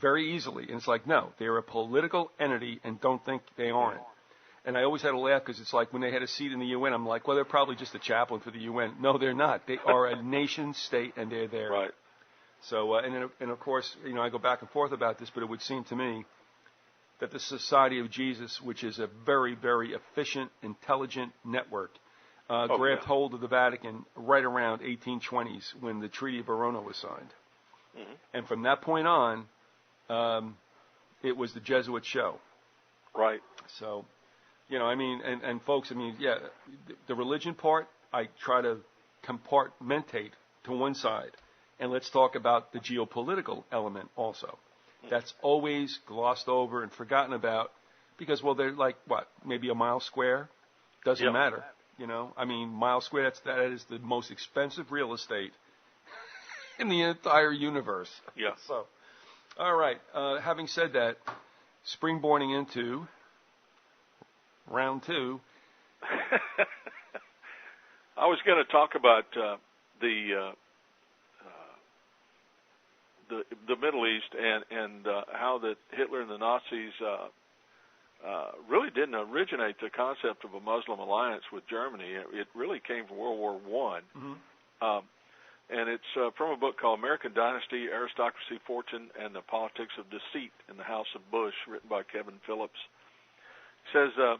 very easily. And it's like, no, they're a political entity, and don't think they aren't. And I always had to laugh because it's like when they had a seat in the UN, I'm like, well, they're probably just a chaplain for the UN. No, they're not. They are a nation state, and they're there. Right. So, and of course, I go back and forth about this, but it would seem to me that the Society of Jesus, which is a very, very efficient, intelligent network, grabbed hold of the Vatican right around 1820s when the Treaty of Verona was signed. Mm-hmm. And from that point on, it was the Jesuit show. Right. So, and folks, the religion part, I try to compartmentate to one side. And let's talk about the geopolitical element also. That's always glossed over and forgotten about because, they're like, maybe a mile square? Doesn't matter. Mile square, that is the most expensive real estate in the entire universe. Yeah. So, all right. Having said that, springboarding into round 2. I was going to talk about the Middle East and how that Hitler and the Nazis really didn't originate the concept of a Muslim alliance with Germany. It really came from World War I. Mm-hmm. And it's from a book called American Dynasty, Aristocracy, Fortune, and the Politics of Deceit in the House of Bush, written by Kevin Phillips. It says,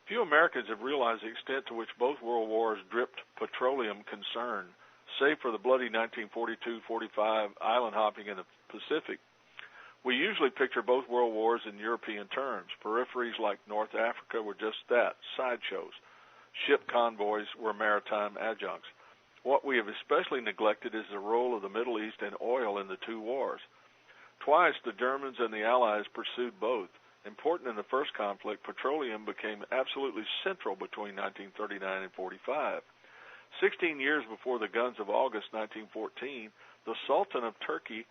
few Americans have realized the extent to which both world wars dripped petroleum concern. Save for the bloody 1942-45 island hopping in the Pacific, we usually picture both world wars in European terms. Peripheries like North Africa were just that, sideshows. Ship convoys were maritime adjuncts. What we have especially neglected is the role of the Middle East and oil in the two wars. Twice the Germans and the Allies pursued both. Important in the first conflict, petroleum became absolutely central between 1939 and 45. 16 years before the guns of August 1914, the Sultan of Turkey,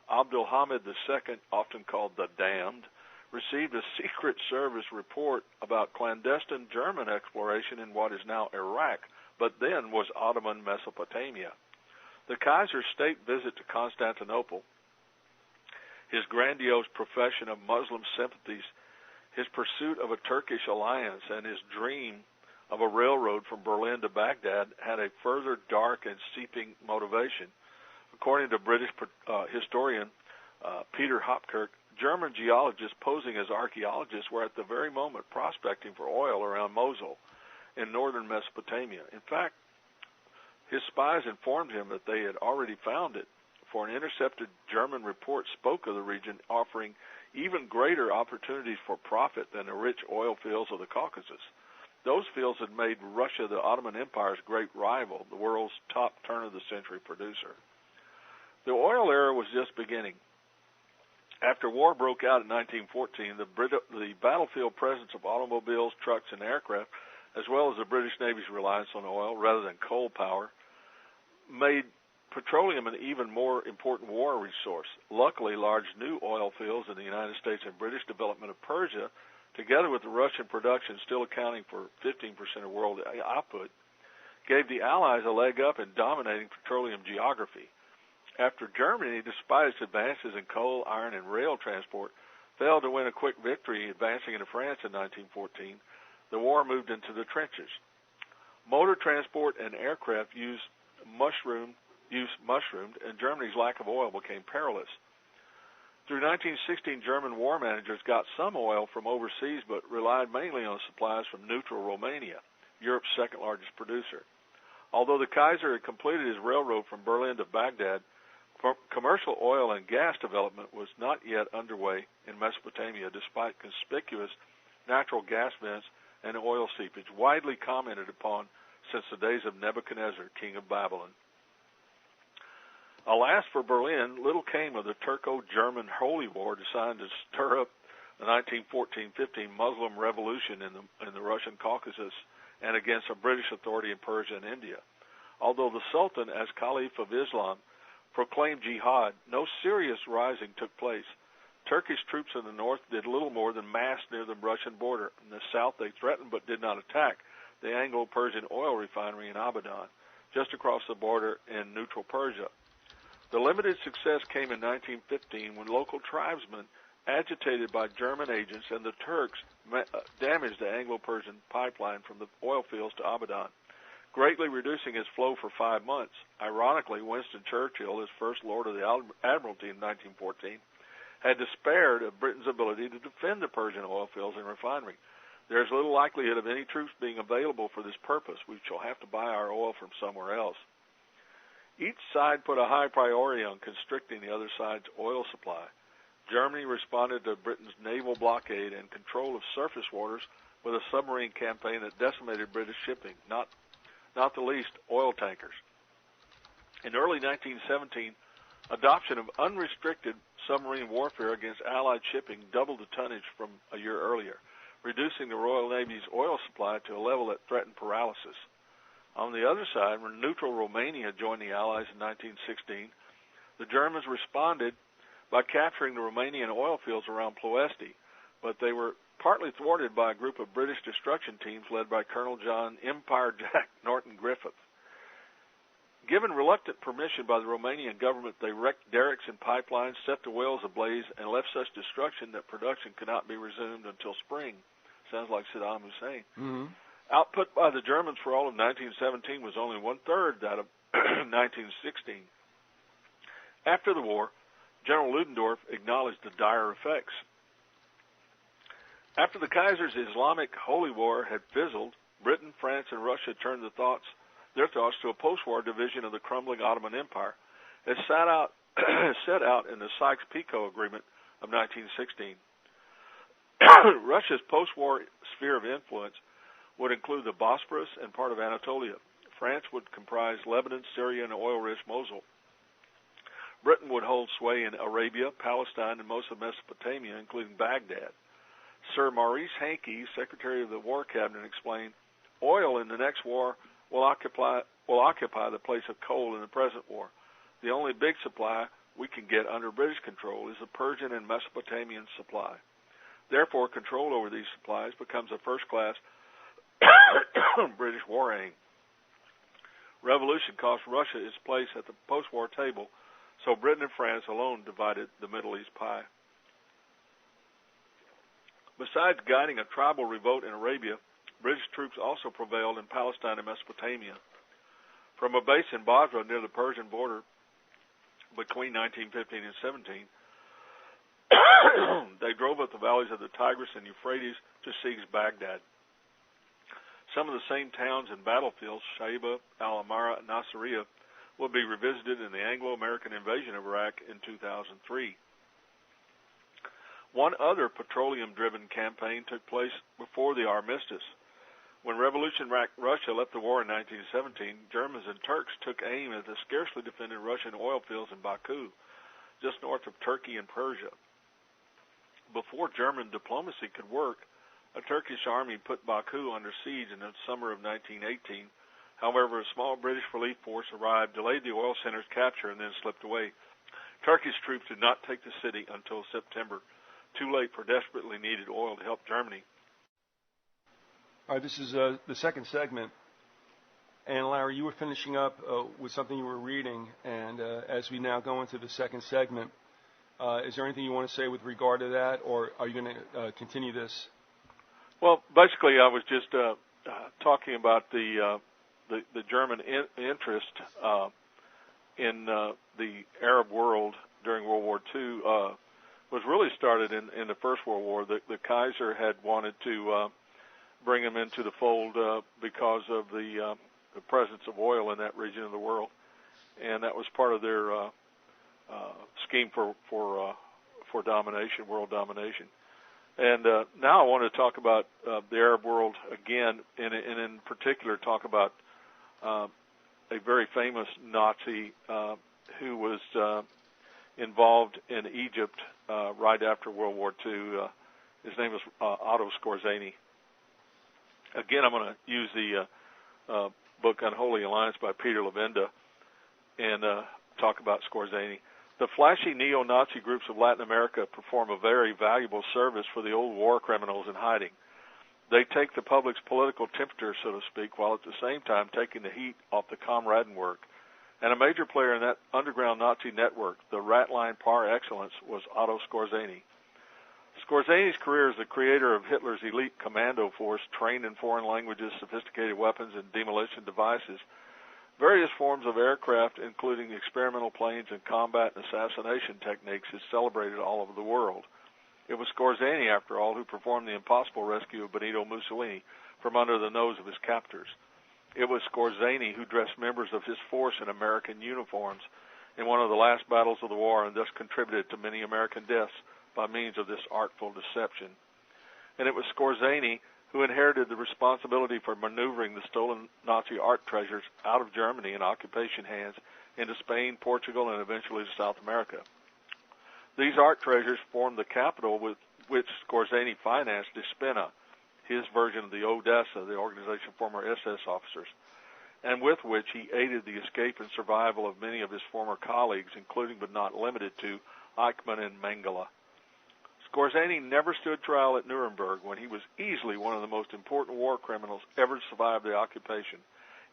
Abdulhamid II, often called the Damned, received a Secret Service report about clandestine German exploration in what is now Iraq, but then was Ottoman Mesopotamia. The Kaiser's state visit to Constantinople, his grandiose profession of Muslim sympathies, his pursuit of a Turkish alliance, and his dream of a railroad from Berlin to Baghdad had a further dark and seeping motivation. According to British historian Peter Hopkirk, German geologists posing as archaeologists were at the very moment prospecting for oil around Mosul in northern Mesopotamia. In fact, his spies informed him that they had already found it, for an intercepted German report spoke of the region offering even greater opportunities for profit than the rich oil fields of the Caucasus. Those fields had made Russia the Ottoman Empire's great rival, the world's top turn-of-the-century producer. The oil era was just beginning. After war broke out in 1914, the battlefield presence of automobiles, trucks, and aircraft, as well as the British Navy's reliance on oil rather than coal power, made petroleum an even more important war resource. Luckily, large new oil fields in the United States and British development of Persia, together with the Russian production still accounting for 15% of world output, gave the Allies a leg up in dominating petroleum geography. After Germany, despite its advances in coal, iron, and rail transport, failed to win a quick victory advancing into France in 1914, the war moved into the trenches. Motor transport and aircraft use mushroomed, and Germany's lack of oil became perilous. Through 1916, German war managers got some oil from overseas, but relied mainly on supplies from neutral Romania, Europe's second-largest producer. Although the Kaiser had completed his railroad from Berlin to Baghdad, commercial oil and gas development was not yet underway in Mesopotamia, despite conspicuous natural gas vents and oil seepage, widely commented upon since the days of Nebuchadnezzar, king of Babylon. Alas for Berlin, little came of the Turco-German Holy War designed to stir up the 1914-15 Muslim revolution in the Russian Caucasus and against a British authority in Persia and India. Although the Sultan, as Caliph of Islam, proclaimed jihad, no serious rising took place. Turkish troops in the north did little more than mass near the Russian border. In the south, they threatened but did not attack the Anglo-Persian oil refinery in Abadan, just across the border in neutral Persia. The limited success came in 1915 when local tribesmen, agitated by German agents and the Turks, damaged the Anglo-Persian pipeline from the oil fields to Abadan, greatly reducing its flow for 5 months. Ironically, Winston Churchill, as First Lord of the Admiralty in 1914, had despaired of Britain's ability to defend the Persian oil fields and refinery. There is little likelihood of any troops being available for this purpose. We shall have to buy our oil from somewhere else. Each side put a high priority on constricting the other side's oil supply. Germany responded to Britain's naval blockade and control of surface waters with a submarine campaign that decimated British shipping, not the least oil tankers. In early 1917, adoption of unrestricted submarine warfare against Allied shipping doubled the tonnage from a year earlier, reducing the Royal Navy's oil supply to a level that threatened paralysis. On the other side, when neutral Romania joined the Allies in 1916, the Germans responded by capturing the Romanian oil fields around Ploesti, but they were partly thwarted by a group of British destruction teams led by Colonel John Empire Jack Norton Griffith. Given reluctant permission by the Romanian government, they wrecked derricks and pipelines, set the wells ablaze, and left such destruction that production could not be resumed until spring. Sounds like Saddam Hussein. Mm-hmm. Output by the Germans for all of 1917 was only one-third that of 1916. After the war, General Ludendorff acknowledged the dire effects. After the Kaiser's Islamic holy war had fizzled, Britain, France, and Russia turned their thoughts to a post-war division of the crumbling Ottoman Empire, as set out in the Sykes-Picot Agreement of 1916. Russia's post-war sphere of influence would include the Bosporus and part of Anatolia. France would comprise Lebanon, Syria, and oil-rich Mosul. Britain would hold sway in Arabia, Palestine, and most of Mesopotamia, including Baghdad. Sir Maurice Hankey, Secretary of the War Cabinet, explained, "Oil in the next war will occupy the place of coal in the present war. The only big supply we can get under British control is the Persian and Mesopotamian supply. Therefore, control over these supplies becomes a first-class British war aim. Revolution cost Russia its place at the post-war table, so Britain and France alone divided the Middle East pie." Besides guiding a tribal revolt in Arabia, British troops also prevailed in Palestine and Mesopotamia. From a base in Basra near the Persian border between 1915 and 17, they drove up the valleys of the Tigris and Euphrates to seize Baghdad. Some of the same towns and battlefields, Shaiba, Al-Amara, and Nasiriyah, will be revisited in the Anglo-American invasion of Iraq in 2003. One other petroleum-driven campaign took place before the armistice. When revolutionary Russia left the war in 1917, Germans and Turks took aim at the scarcely defended Russian oil fields in Baku, just north of Turkey and Persia. Before German diplomacy could work, a Turkish army put Baku under siege in the summer of 1918. However, a small British relief force arrived, delayed the oil center's capture, and then slipped away. Turkish troops did not take the city until September, too late for desperately needed oil to help Germany. All right, this is the second segment. And Larry, you were finishing up with something you were reading, and as we now go into the second segment, is there anything you want to say with regard to that, or are you going to continue this? Well, basically, I was just talking about the German interest in the Arab world during World War II was really started in the First World War. The Kaiser had wanted to bring him into the fold because of the presence of oil in that region of the world, and that was part of their scheme for domination, world domination. And now I want to talk about the Arab world again, and in particular talk about a very famous Nazi who was involved in Egypt right after World War II. His name was Otto Skorzeny. Again, I'm going to use the book Unholy Alliance by Peter Levenda and talk about Skorzeny. The flashy neo-Nazi groups of Latin America perform a very valuable service for the old war criminals in hiding. They take the public's political temperature, so to speak, while at the same time taking the heat off the comrading work. And a major player in that underground Nazi network, the rat line par excellence, was Otto Skorzeny. Skorzeny's career as the creator of Hitler's elite commando force, trained in foreign languages, sophisticated weapons, and demolition devices, various forms of aircraft, including experimental planes and combat and assassination techniques, is celebrated all over the world. It was Scorzani, after all, who performed the impossible rescue of Benito Mussolini from under the nose of his captors. It was Scorzani who dressed members of his force in American uniforms in one of the last battles of the war, and thus contributed to many American deaths by means of this artful deception. And it was Scorzani who inherited the responsibility for maneuvering the stolen Nazi art treasures out of Germany and occupation hands into Spain, Portugal, and eventually to South America. These art treasures formed the capital with which Scorzani financed Despina, his version of the Odessa, the organization of former SS officers, and with which he aided the escape and survival of many of his former colleagues, including but not limited to Eichmann and Mengele. Scorzani never stood trial at Nuremberg, when he was easily one of the most important war criminals ever to survive the occupation.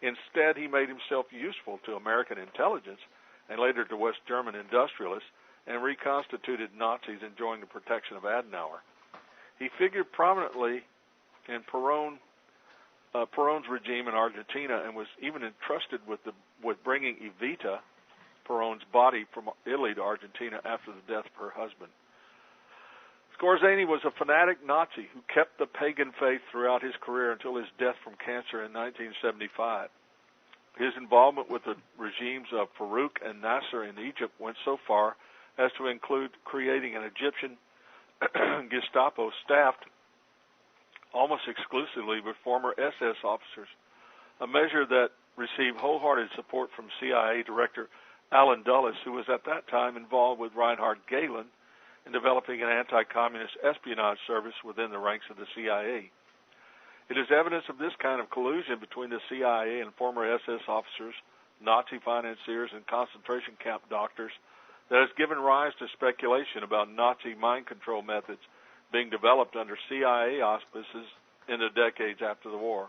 Instead, he made himself useful to American intelligence and later to West German industrialists, and reconstituted Nazis enjoying the protection of Adenauer. He figured prominently in Perón's regime in Argentina, and was even entrusted with bringing Evita, Perón's body, from Italy to Argentina after the death of her husband. Scorzani was a fanatic Nazi who kept the pagan faith throughout his career until his death from cancer in 1975. His involvement with the regimes of Farouk and Nasser in Egypt went so far as to include creating an Egyptian Gestapo staffed almost exclusively with former SS officers, a measure that received wholehearted support from CIA Director Alan Dulles, who was at that time involved with Reinhard Gehlen in developing an anti-communist espionage service within the ranks of the CIA. It is evidence of this kind of collusion between the CIA and former SS officers, Nazi financiers, and concentration camp doctors that has given rise to speculation about Nazi mind control methods being developed under CIA auspices in the decades after the war.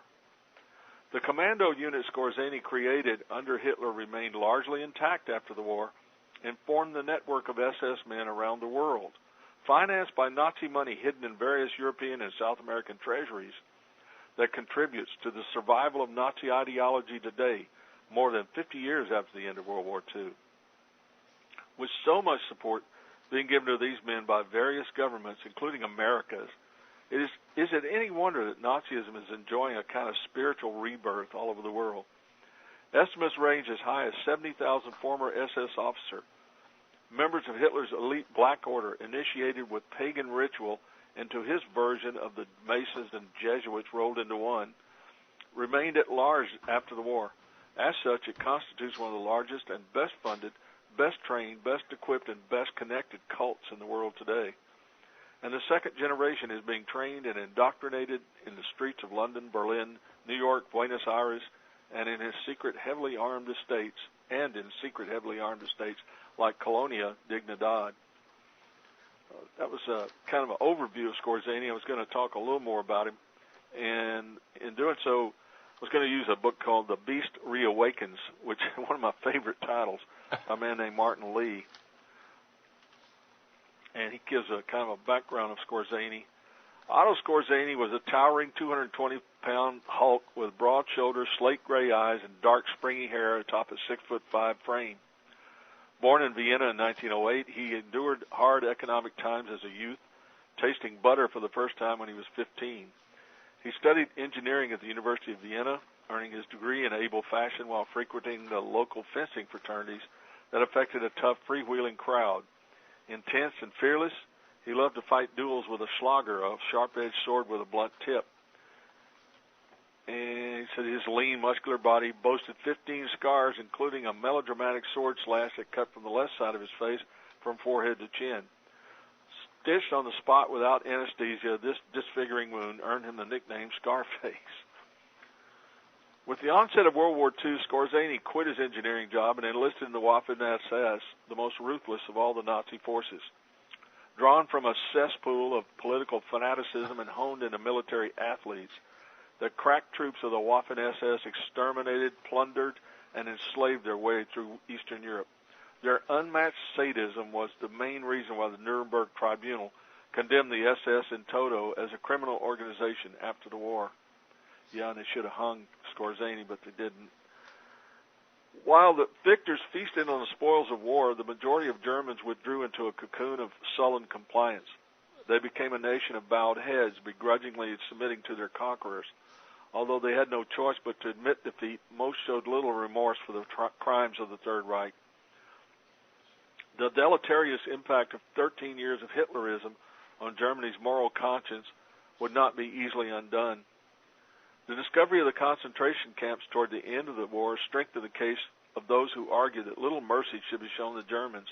The commando unit Scorzani created under Hitler remained largely intact after the war, and formed the network of SS men around the world, financed by Nazi money hidden in various European and South American treasuries, that contributes to the survival of Nazi ideology today, more than 50 years after the end of World War II. With so much support being given to these men by various governments, including America's, is it any wonder that Nazism is enjoying a kind of spiritual rebirth all over the world? Estimates range as high as 70,000 former SS officers, members of Hitler's elite Black Order, initiated with pagan ritual into his version of the Masons and Jesuits rolled into one, remained at large after the war. As such, it constitutes one of the largest and best funded, best trained, best equipped, and best connected cults in the world today. And the second generation is being trained and indoctrinated in the streets of London, Berlin, New York, Buenos Aires, and in secret heavily armed estates like Colonia Dignidad. That was kind of an overview of Scorzani. I was going to talk a little more about him, and in doing so, I was going to use a book called The Beast Reawakens, which is one of my favorite titles, by a man named Martin Lee. And he gives a kind of a background of Scorzani. Otto Scorzani was a towering 220-pound hulk with broad shoulders, slate gray eyes, and dark, springy hair atop a 6'5" frame. Born in Vienna in 1908, he endured hard economic times as a youth, tasting butter for the first time when he was 15. He studied engineering at the University of Vienna, earning his degree in able fashion while frequenting the local fencing fraternities that affected a tough, freewheeling crowd. Intense and fearless, he loved to fight duels with a Schlager, a sharp-edged sword with a blunt tip. And he said his lean, muscular body boasted 15 scars, including a melodramatic sword slash that cut from the left side of his face from forehead to chin. Stitched on the spot without anesthesia, this disfiguring wound earned him the nickname Scarface. With the onset of World War II, Scorzani quit his engineering job and enlisted in the Waffen-SS, the most ruthless of all the Nazi forces. Drawn from a cesspool of political fanaticism and honed into military athletes, the crack troops of the Waffen-SS exterminated, plundered, and enslaved their way through Eastern Europe. Their unmatched sadism was the main reason why the Nuremberg Tribunal condemned the SS in toto as a criminal organization after the war. Yeah, and they should have hung Scorzani, but they didn't. While the victors feasted on the spoils of war, the majority of Germans withdrew into a cocoon of sullen compliance. They became a nation of bowed heads, begrudgingly submitting to their conquerors. Although they had no choice but to admit defeat, most showed little remorse for the crimes of the Third Reich. The deleterious impact of 13 years of Hitlerism on Germany's moral conscience would not be easily undone. The discovery of the concentration camps toward the end of the war strengthened the case of those who argued that little mercy should be shown the Germans.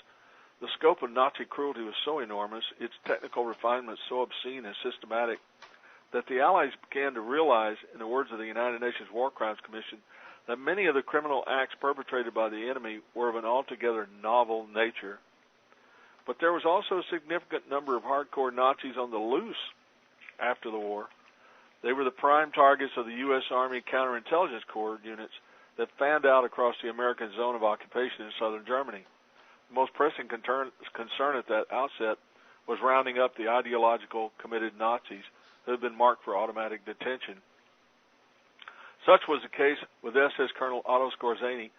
The scope of Nazi cruelty was so enormous, its technical refinement so obscene and systematic, that the Allies began to realize, in the words of the United Nations War Crimes Commission, that many of the criminal acts perpetrated by the enemy were of an altogether novel nature. But there was also a significant number of hardcore Nazis on the loose after the war. They were the prime targets of the U.S. Army counterintelligence corps units that fanned out across the American zone of occupation in southern Germany. The most pressing concern at that outset was rounding up the ideological, committed Nazis who had been marked for automatic detention. Such was the case with SS Colonel Otto Skorzeny,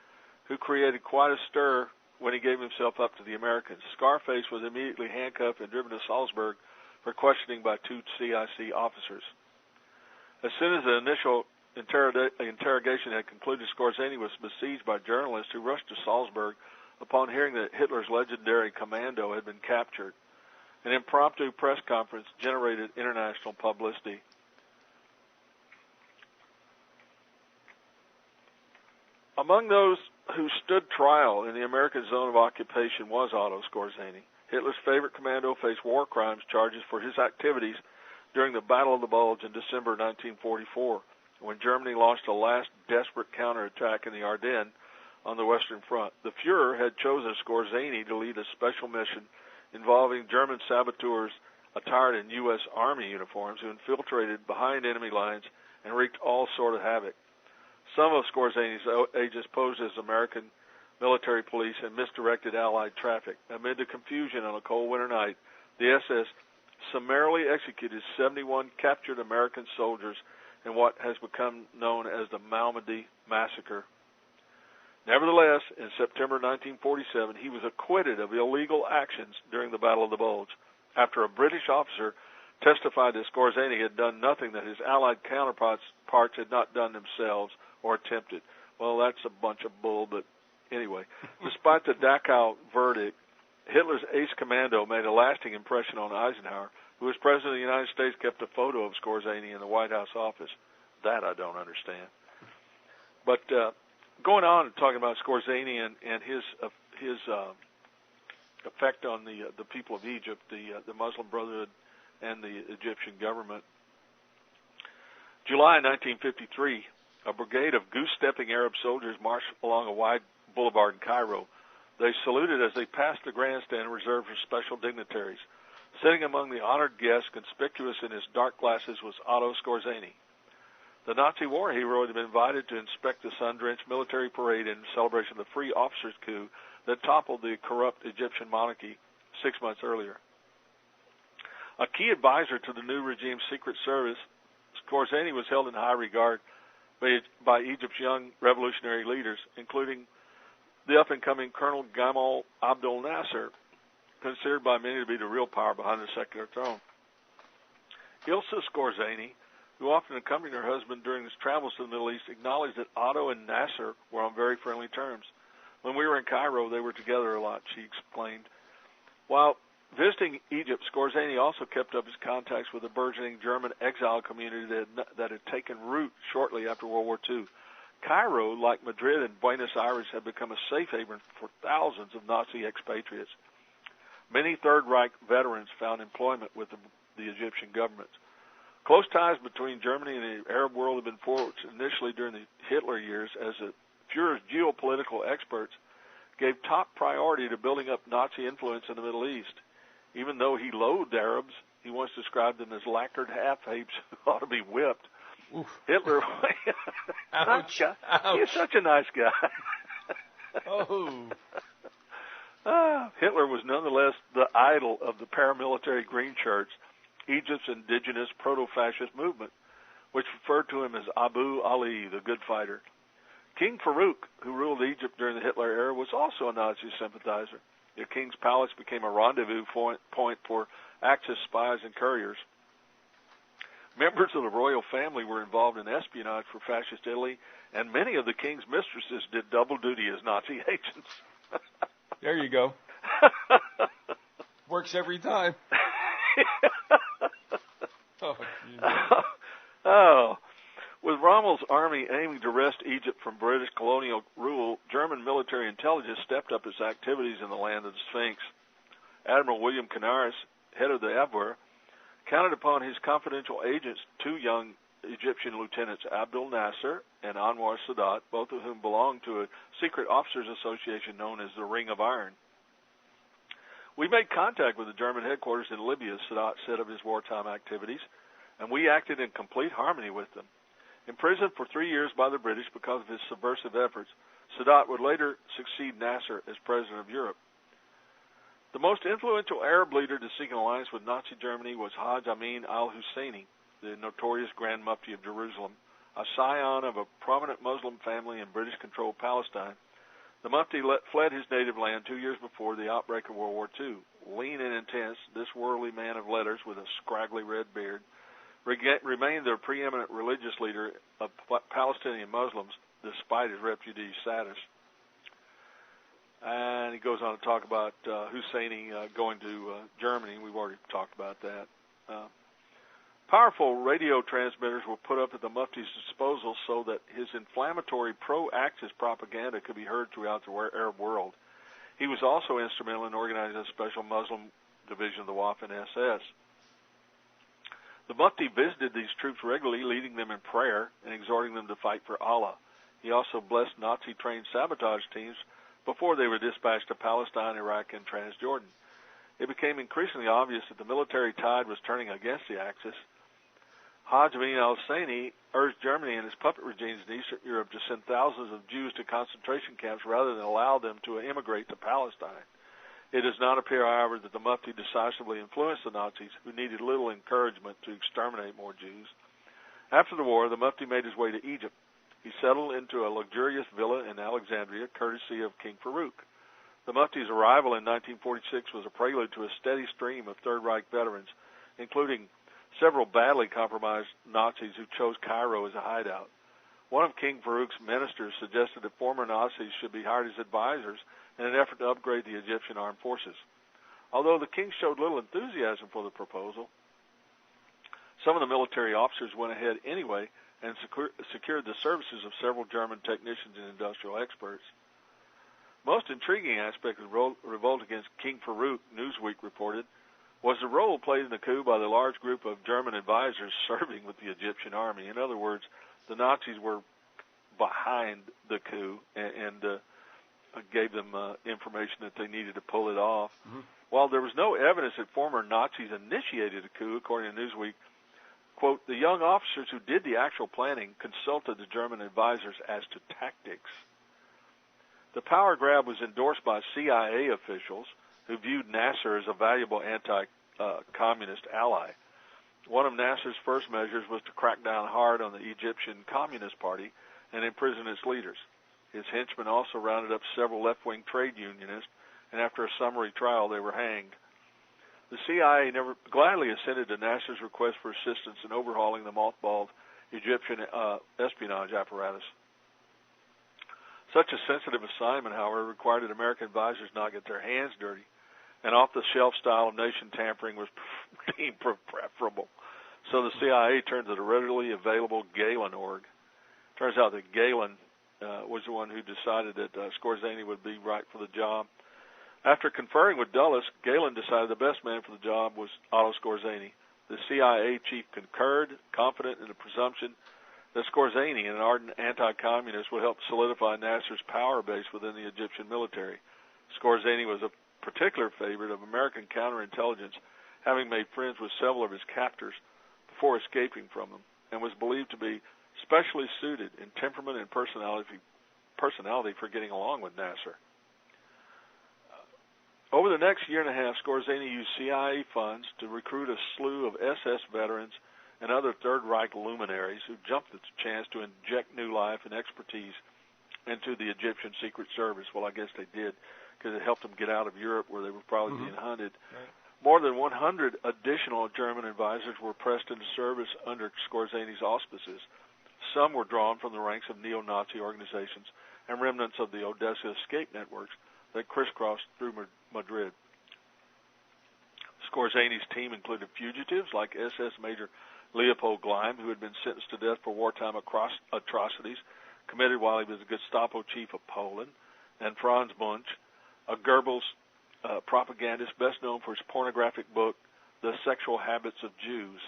who created quite a stir when he gave himself up to the Americans. Scarface was immediately handcuffed and driven to Salzburg for questioning by two CIC officers. As soon as the initial interrogation had concluded, Skorzeny was besieged by journalists who rushed to Salzburg upon hearing that Hitler's legendary commando had been captured. An impromptu press conference generated international publicity. Among those who stood trial in the American zone of occupation was Otto Skorzeny. Hitler's favorite commando faced war crimes charges for his activities during the Battle of the Bulge in December 1944, when Germany launched a last desperate counterattack in the Ardennes on the Western Front. The Fuhrer had chosen Skorzeny to lead a special mission involving German saboteurs attired in U.S. Army uniforms who infiltrated behind enemy lines and wreaked all sort of havoc. Some of Skorzeny's agents posed as American military police and misdirected Allied traffic. Amid the confusion on a cold winter night, the SS summarily executed 71 captured American soldiers in what has become known as the Malmedy Massacre. Nevertheless, in September 1947, he was acquitted of illegal actions during the Battle of the Bulge, after a British officer testified that Skorzeny had done nothing that his Allied counterparts had not done themselves or attempted. Well, that's a bunch of bull, but anyway. Despite the Dachau verdict, Hitler's ace commando made a lasting impression on Eisenhower, who as President of the United States kept a photo of Skorzeny in the White House office. That I don't understand. But going on and talking about Skorzeny and his effect on the people of Egypt, the Muslim Brotherhood, and the Egyptian government. July 1953, a brigade of goose-stepping Arab soldiers marched along a wide boulevard in Cairo. They saluted as they passed the grandstand reserved for special dignitaries. Sitting among the honored guests, conspicuous in his dark glasses, was Otto Skorzeny. The Nazi war hero had been invited to inspect the sun-drenched military parade in celebration of the free officers' coup that toppled the corrupt Egyptian monarchy 6 months earlier. A key advisor to the new regime's secret service, Skorzeny was held in high regard by Egypt's young revolutionary leaders, including the up-and-coming Colonel Gamal Abdel Nasser, considered by many to be the real power behind the secular throne. Ilse Skorzeny, who often accompanied her husband during his travels to the Middle East, acknowledged that Otto and Nasser were on very friendly terms. When we were in Cairo, they were together a lot, she explained. While visiting Egypt, Skorzeny also kept up his contacts with the burgeoning German exile community that had taken root shortly after World War II. Cairo, like Madrid and Buenos Aires, had become a safe haven for thousands of Nazi expatriates. Many Third Reich veterans found employment with the Egyptian government. Close ties between Germany and the Arab world had been forged initially during the Hitler years, as the Fuhrer's geopolitical experts gave top priority to building up Nazi influence in the Middle East. Even though he loathed Arabs, he once described them as lacquered half-apes who ought to be whipped. Oof. Hitler, Ouch. he's such a nice guy. Hitler was nonetheless the idol of the paramilitary Green Shirts, Egypt's indigenous proto-fascist movement, which referred to him as Abu Ali, the good fighter. King Farouk, who ruled Egypt during the Hitler era, was also a Nazi sympathizer. The king's palace became a rendezvous point for Axis spies and couriers. Members of the royal family were involved in espionage for fascist Italy, and many of the king's mistresses did double duty as Nazi agents. There you go. Works every time. Oh. With Rommel's army aiming to wrest Egypt from British colonial rule, German military intelligence stepped up its activities in the land of the Sphinx. Admiral William Canaris, head of the Abwehr, counted upon his confidential agents, two young Egyptian lieutenants, Abdul Nasser and Anwar Sadat, both of whom belonged to a secret officers association known as the Ring of Iron. We made contact with the German headquarters in Libya, Sadat said of his wartime activities, and we acted in complete harmony with them. Imprisoned for 3 years by the British because of his subversive efforts, Sadat would later succeed Nasser as president of Europe. The most influential Arab leader to seek an alliance with Nazi Germany was Hajj Amin al-Husseini, the notorious Grand Mufti of Jerusalem, a scion of a prominent Muslim family in British-controlled Palestine. The Mufti fled his native land 2 years before the outbreak of World War II. Lean and intense, this worldly man of letters with a scraggly red beard remained their preeminent religious leader of Palestinian Muslims despite his refugee status. And he goes on to talk about Husseini going to Germany. We've already talked about that. Powerful radio transmitters were put up at the Mufti's disposal so that his inflammatory pro-Axis propaganda could be heard throughout the Arab world. He was also instrumental in organizing a special Muslim division of the Waffen-SS. The Mufti visited these troops regularly, leading them in prayer and exhorting them to fight for Allah. He also blessed Nazi-trained sabotage teams before they were dispatched to Palestine, Iraq, and Transjordan. It became increasingly obvious that the military tide was turning against the Axis. Hajj Amin al-Husseini urged Germany and its puppet regimes in Eastern Europe to send thousands of Jews to concentration camps rather than allow them to immigrate to Palestine. It does not appear, however, that the Mufti decisively influenced the Nazis, who needed little encouragement to exterminate more Jews. After the war, the Mufti made his way to Egypt. He settled into a luxurious villa in Alexandria, courtesy of King Farouk. The Mufti's arrival in 1946 was a prelude to a steady stream of Third Reich veterans, including several badly compromised Nazis who chose Cairo as a hideout. One of King Farouk's ministers suggested that former Nazis should be hired as advisors in an effort to upgrade the Egyptian armed forces. Although the king showed little enthusiasm for the proposal, some of the military officers went ahead anyway and secured the services of several German technicians and industrial experts. Most intriguing aspect of the revolt against King Farouk, Newsweek reported, was the role played in the coup by the large group of German advisors serving with the Egyptian army. In other words, the Nazis were behind the coup and gave them information that they needed to pull it off. Mm-hmm. While there was no evidence that former Nazis initiated a coup, according to Newsweek, quote, the young officers who did the actual planning consulted the German advisors as to tactics. The power grab was endorsed by CIA officials who viewed Nasser as a valuable anti-communist ally. One of Nasser's first measures was to crack down hard on the Egyptian Communist Party and imprison its leaders. His henchmen also rounded up several left-wing trade unionists, and after a summary trial, they were hanged. The CIA never gladly assented to Nasser's request for assistance in overhauling the mothballed Egyptian espionage apparatus. Such a sensitive assignment, however, required that American advisors not get their hands dirty, and off-the-shelf style of nation tampering was deemed preferable. So the CIA turned to the readily available Galen org. Turns out that Galen was the one who decided that Skorzeny would be right for the job. After conferring with Dulles, Galen decided the best man for the job was Otto Skorzeny. The CIA chief concurred, confident in the presumption that Skorzeny, an ardent anti-communist, would help solidify Nasser's power base within the Egyptian military. Skorzeny was a particular favorite of American counterintelligence, having made friends with several of his captors before escaping from them, and was believed to be specially suited in temperament and personality for getting along with Nasser. Over the next year and a half, Skorzeny used CIA funds to recruit a slew of SS veterans and other Third Reich luminaries who jumped at the chance to inject new life and expertise into the Egyptian Secret Service. Well, I guess they did, because it helped them get out of Europe where they were probably being hunted. Right. More than 100 additional German advisors were pressed into service under Scorzani's auspices. Some were drawn from the ranks of neo-Nazi organizations and remnants of the Odessa escape networks that crisscrossed through Madrid. Scorzani's team included fugitives like SS Major Leopold Gleim, who had been sentenced to death for wartime atrocities committed while he was the Gestapo chief of Poland, and Franz Bunch, a Goebbels propagandist best known for his pornographic book, The Sexual Habits of Jews.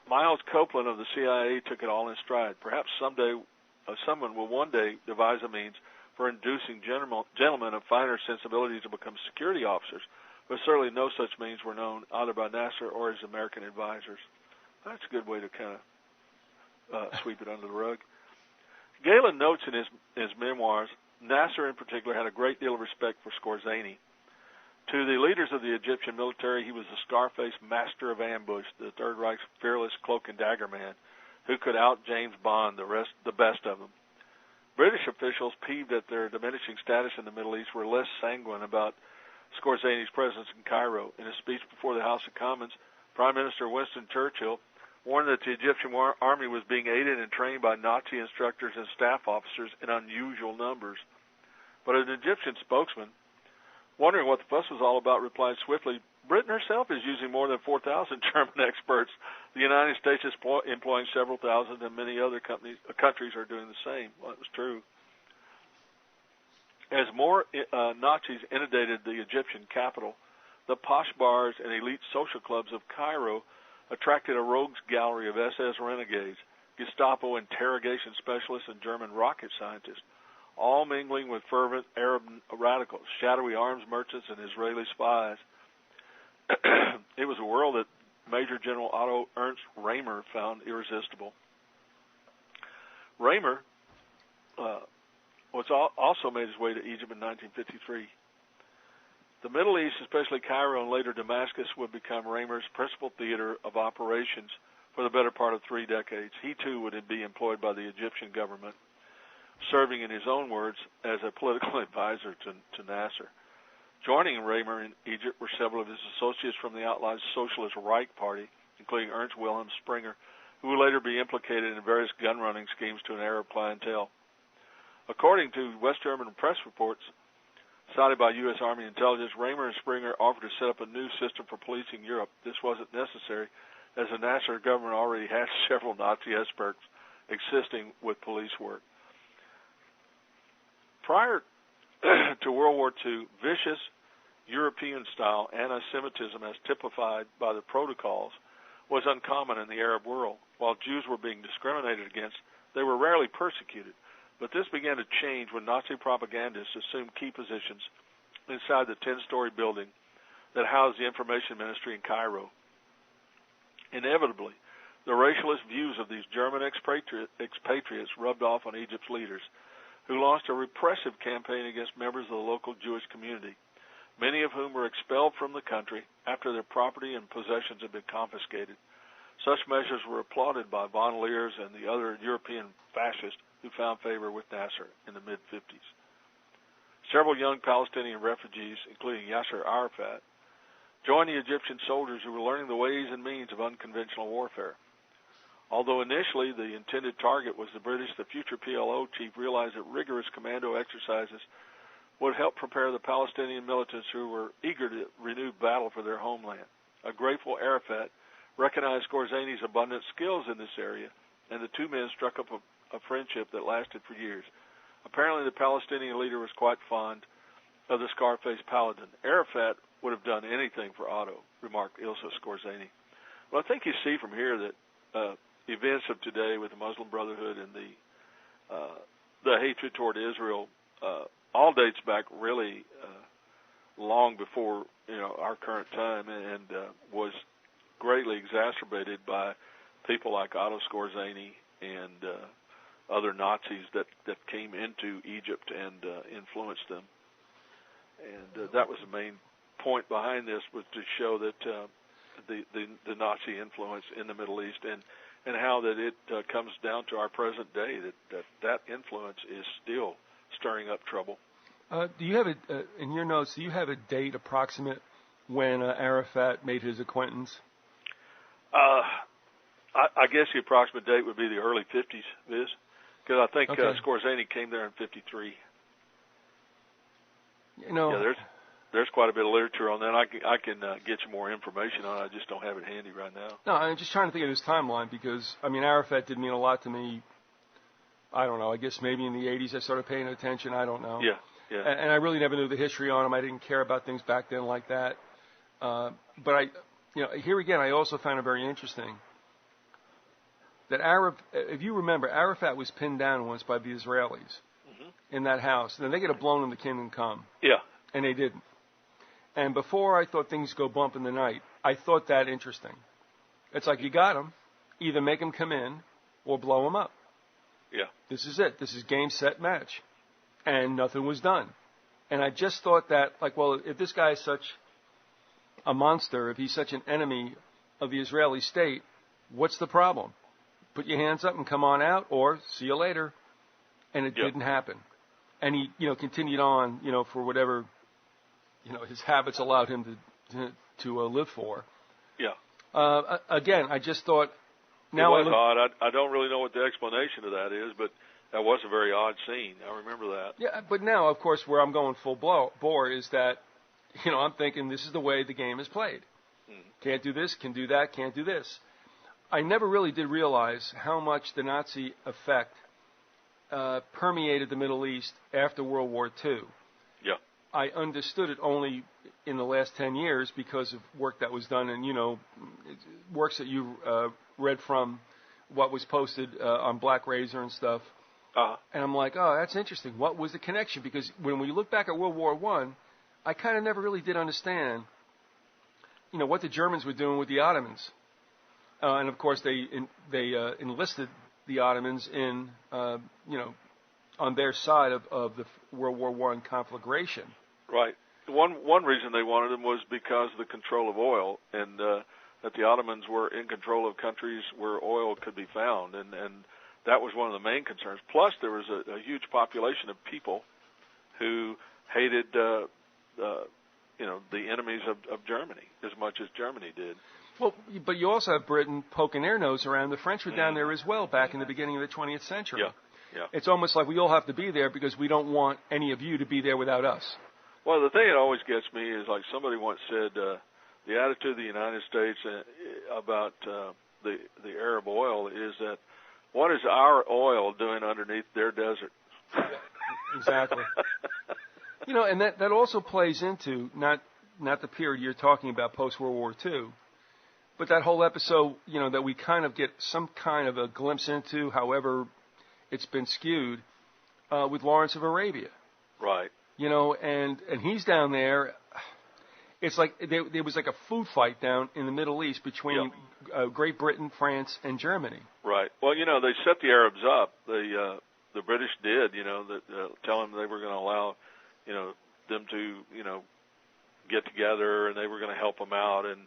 Miles Copeland of the CIA took it all in stride. Perhaps someone will one day devise a means for inducing gentlemen of finer sensibilities to become security officers, but certainly no such means were known either by Nasser or his American advisors. That's a good way to kind of sweep it under the rug. Galen notes in his memoirs, Nasser in particular had a great deal of respect for Scorzani. To the leaders of the Egyptian military, he was the scar-faced master of ambush, the Third Reich's fearless cloak and dagger man, who could out James Bond the best of them. British officials, peeved at their diminishing status in the Middle East, were less sanguine about Scorzani's presence in Cairo. In a speech before the House of Commons, Prime Minister Winston Churchill warned that the Egyptian army was being aided and trained by Nazi instructors and staff officers in unusual numbers. But an Egyptian spokesman, wondering what the fuss was all about, replied swiftly, Britain herself is using more than 4,000 German experts. The United States is employing several thousand, and many other countries are doing the same. Well, it was true. As more Nazis inundated the Egyptian capital, the posh bars and elite social clubs of Cairo attracted a rogues gallery of SS renegades, Gestapo interrogation specialists, and German rocket scientists, all mingling with fervent Arab radicals, shadowy arms merchants, and Israeli spies. It was a world that Major General Otto Ernst Raymer found irresistible. Raymer also made his way to Egypt in 1953. The Middle East, especially Cairo and later Damascus, would become Raymer's principal theater of operations for the better part of 3 decades. He, too, would be employed by the Egyptian government, serving, in his own words, as a political advisor to Nasser. Joining Raymer in Egypt were several of his associates from the outlawed Socialist Reich Party, including Ernst Wilhelm Springer, who would later be implicated in various gun-running schemes to an Arab clientele. According to West German press reports cited by U.S. Army intelligence, Raymer and Springer offered to set up a new system for policing Europe. This wasn't necessary, as the Nasser government already had several Nazi experts assisting with police work. Prior to World War II, vicious European-style anti-Semitism, as typified by the protocols, was uncommon in the Arab world. While Jews were being discriminated against, they were rarely persecuted. But this began to change when Nazi propagandists assumed key positions inside the 10-story building that housed the information ministry in Cairo. Inevitably, the racialist views of these German expatriates rubbed off on Egypt's leaders, who launched a repressive campaign against members of the local Jewish community, many of whom were expelled from the country after their property and possessions had been confiscated. Such measures were applauded by von Leers and the other European fascists who found favor with Nasser in the mid-50s. Several young Palestinian refugees, including Yasser Arafat, joined the Egyptian soldiers who were learning the ways and means of unconventional warfare. Although initially the intended target was the British, the future PLO chief realized that rigorous commando exercises would help prepare the Palestinian militants who were eager to renew battle for their homeland. A grateful Arafat recognized Scorzani's abundant skills in this area, and the two men struck up a friendship that lasted for years. Apparently the Palestinian leader was quite fond of the scar-faced paladin. Arafat would have done anything for Otto, remarked Ilsa Scorzani. Well, I think you see from here that events of today with the Muslim Brotherhood and the hatred toward Israel all dates back really long before our current time, and was greatly exacerbated by people like Otto Scorzani and other Nazis that came into Egypt and influenced them. And that was the main point behind this, was to show that the Nazi influence in the Middle East. And and how that it comes down to our present day, that influence is still stirring up trouble. Do you have in your notes? Do you have a date approximate when Arafat made his acquaintance? I guess the approximate date would be the early 50s, Viz, because I think Skorzeny came there in 53. You know, yeah, there's quite a bit of literature on that. I can get you more information on it. I just don't have it handy right now. No, I'm just trying to think of his timeline because, I mean, Arafat did mean a lot to me. I don't know. I guess maybe in the 80s I started paying attention. I don't know. Yeah. And I really never knew the history on him. I didn't care about things back then like that. But here again, I also found it very interesting that if you remember, Arafat was pinned down once by the Israelis in that house. And then they get a blown in the kingdom come. Yeah. And they didn't. And before I thought things go bump in the night, I thought that interesting. It's like you got them, either make them come in or blow them up. Yeah. This is it. This is game, set, match. And nothing was done. And I just thought that, like, well, if this guy is such a monster, if he's such an enemy of the Israeli state, what's the problem? Put your hands up and come on out, or see you later. And it didn't happen. And he, continued on, for whatever, his habits allowed him to live for. Yeah. Again, I just thought. Now it was odd. I don't really know what the explanation of that is, but that was a very odd scene. I remember that. Yeah, but now, of course, where I'm going full bore is that, I'm thinking this is the way the game is played. Can't do this, can do that, can't do this. I never really did realize how much the Nazi effect permeated the Middle East after World War II. Yeah. I understood it only in the last 10 years because of work that was done and, works that you read from what was posted on Black Razor and stuff. And I'm like, oh, that's interesting. What was the connection? Because when we look back at World War I kind of never really did understand, what the Germans were doing with the Ottomans. And, of course, they enlisted the Ottomans in, on their side of the World War I conflagration. Right. One reason they wanted them was because of the control of oil, and that the Ottomans were in control of countries where oil could be found, and that was one of the main concerns. Plus, there was a huge population of people who hated, the enemies of Germany as much as Germany did. Well, but you also have Britain poking their nose around. The French were down there as well back in the beginning of the 20th century. Yeah. It's almost like we all have to be there because we don't want any of you to be there without us. Well, the thing that always gets me is, like somebody once said, the attitude of the United States about the Arab oil is that what is our oil doing underneath their desert? Exactly. And that also plays into not the period you're talking about post-World War II, but that whole episode, that we kind of get some kind of a glimpse into, however it's been skewed, with Lawrence of Arabia. Right. And he's down there. It's like there was like a food fight down in the Middle East between Great Britain, France, and Germany. Right. Well, they set the Arabs up. The British did, tell them they were going to allow, them to, get together and they were going to help them out, and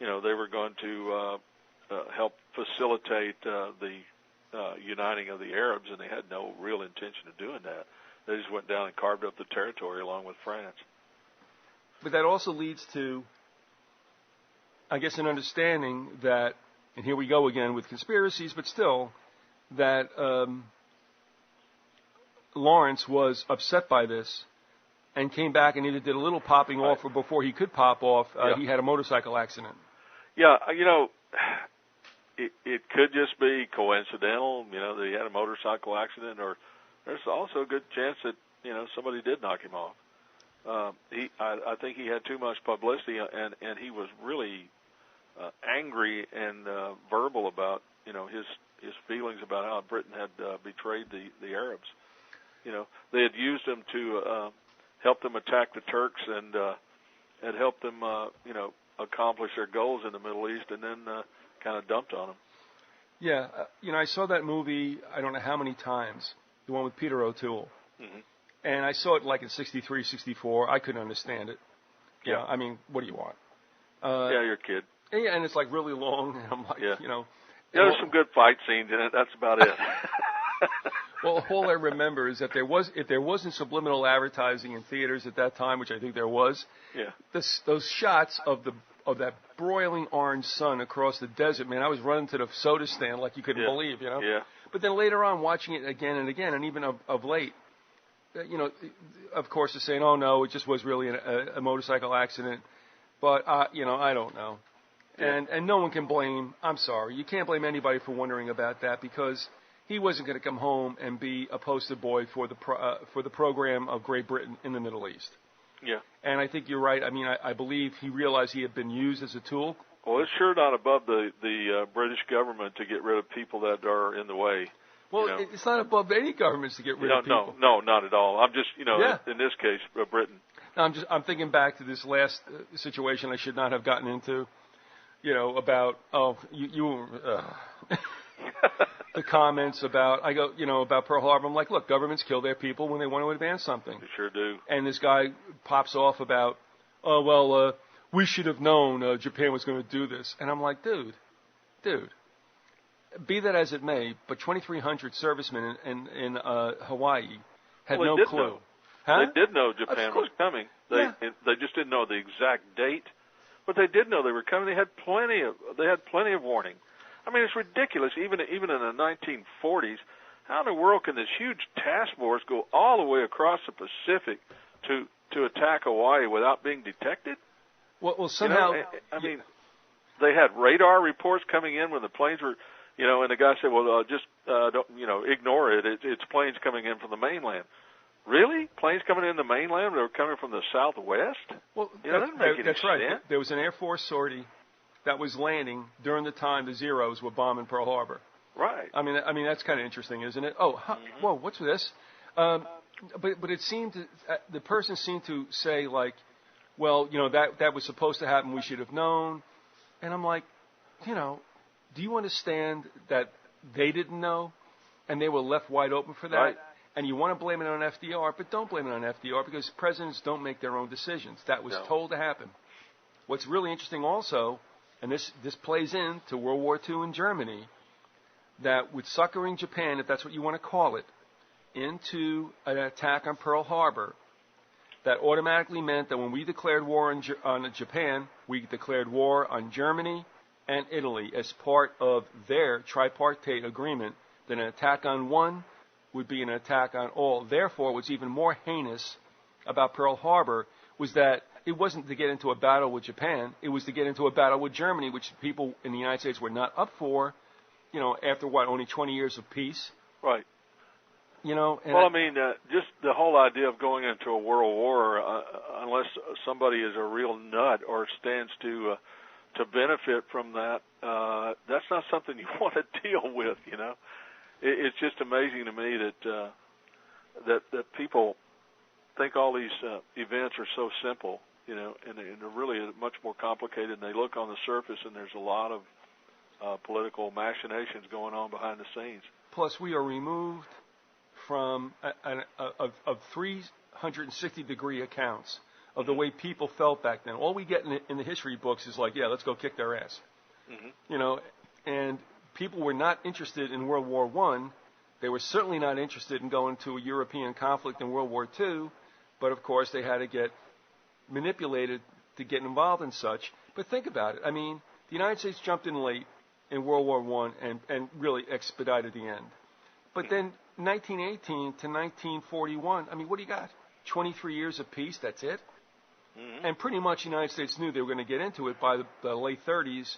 they were going to help facilitate the uniting of the Arabs, and they had no real intention of doing that. They just went down and carved up the territory along with France. But that also leads to, I guess, an understanding that, and here we go again with conspiracies, but still, that Lawrence was upset by this and came back and either did a little popping off, or before he could pop off, he had a motorcycle accident. Yeah, it could just be coincidental, that he had a motorcycle accident, or there's also a good chance that, somebody did knock him off. I think he had too much publicity, and he was really angry and verbal about, his feelings about how Britain had betrayed the Arabs. They had used him to help them attack the Turks and had helped them, accomplish their goals in the Middle East, and then kind of dumped on them. Yeah, I saw that movie, I don't know how many times, the one with Peter O'Toole. Mm-hmm. And I saw it like in 63, 64. I couldn't understand it. Yeah. What do you want? Yeah, you're a kid. Yeah, and it's like really long. And I'm like, Yeah, there's some good fight scenes in it. That's about it. Well, all I remember is that if there wasn't subliminal advertising in theaters at that time, which I think there was, those shots of that broiling orange sun across the desert, man, I was running to the soda stand like you couldn't believe, you know? Yeah. But then later on, watching it again and again, and even of late, you know, of course, they're saying, oh, no, it just was really a motorcycle accident. But, you know, I don't know. Yeah. And no one can blame, I'm sorry, you can't blame anybody for wondering about that because he wasn't going to come home and be a poster boy for the program of Great Britain in the Middle East. Yeah. And I think you're right. I mean, I believe he realized he had been used as a tool. Well, it's sure not above the British government to get rid of people that are in the way. Well, you know? It's not above any governments to get rid of people. No, not at all. I'm just, you know, in this case, Britain. No, I'm thinking back to this last situation I should not have gotten into. You know, about the comments about about Pearl Harbor. I'm like, look, governments kill their people when they want to advance something. They sure do. And this guy pops off about, we should have known Japan was going to do this. And I'm like, dude, be that as it may, but 2,300 servicemen in Hawaii had no clue. Know. Huh? They did know Japan was coming. They just didn't know the exact date, but they did know they were coming. They had plenty of warning. I mean, it's ridiculous. Even in the 1940s, how in the world can this huge task force go all the way across the Pacific to attack Hawaii without being detected? Well, somehow. I mean, they had radar reports coming in when the planes were, and the guy said, "Well, just don't, ignore it. It's planes coming in from the mainland." Really? Planes coming in the mainland? They were coming from the southwest? Well, that doesn't make any that's right. sense. There was an Air Force sortie that was landing during the time the Zeros were bombing Pearl Harbor. Right. I mean that's kind of interesting, isn't it? Oh, whoa, what's this? But it seemed the person seemed to say like, well, that was supposed to happen. We should have known. And I'm like, do you understand that they didn't know, and they were left wide open for that? Right. And you want to blame it on FDR, but don't blame it on FDR because presidents don't make their own decisions. That was told to happen. What's really interesting also, and this plays into World War II in Germany, that with succouring Japan, if that's what you want to call it, into an attack on Pearl Harbor, that automatically meant that when we declared war on Japan, we declared war on Germany and Italy as part of their tripartite agreement that an attack on one would be an attack on all. Therefore, what's even more heinous about Pearl Harbor was that it wasn't to get into a battle with Japan. It was to get into a battle with Germany, which people in the United States were not up for, after only 20 years of peace. Right. And just the whole idea of going into a world war, unless somebody is a real nut or stands to benefit from that, that's not something you want to deal with, It's just amazing to me that people think all these events are so simple, and they're really much more complicated. And they look on the surface, and there's a lot of political machinations going on behind the scenes. Plus, we are removed from of 360-degree accounts of the way people felt back then. All we get in the history books is like, let's go kick their ass, and people were not interested in World War I. They were certainly not interested in going to a European conflict in World War II. But, of course, they had to get manipulated to get involved in such. But think about it. I mean, the United States jumped in late in World War I and really expedited the end. But then 1918 to 1941, I mean, what do you got? 23 years of peace, that's it? Mm-hmm. And pretty much the United States knew they were going to get into it by the late 30s,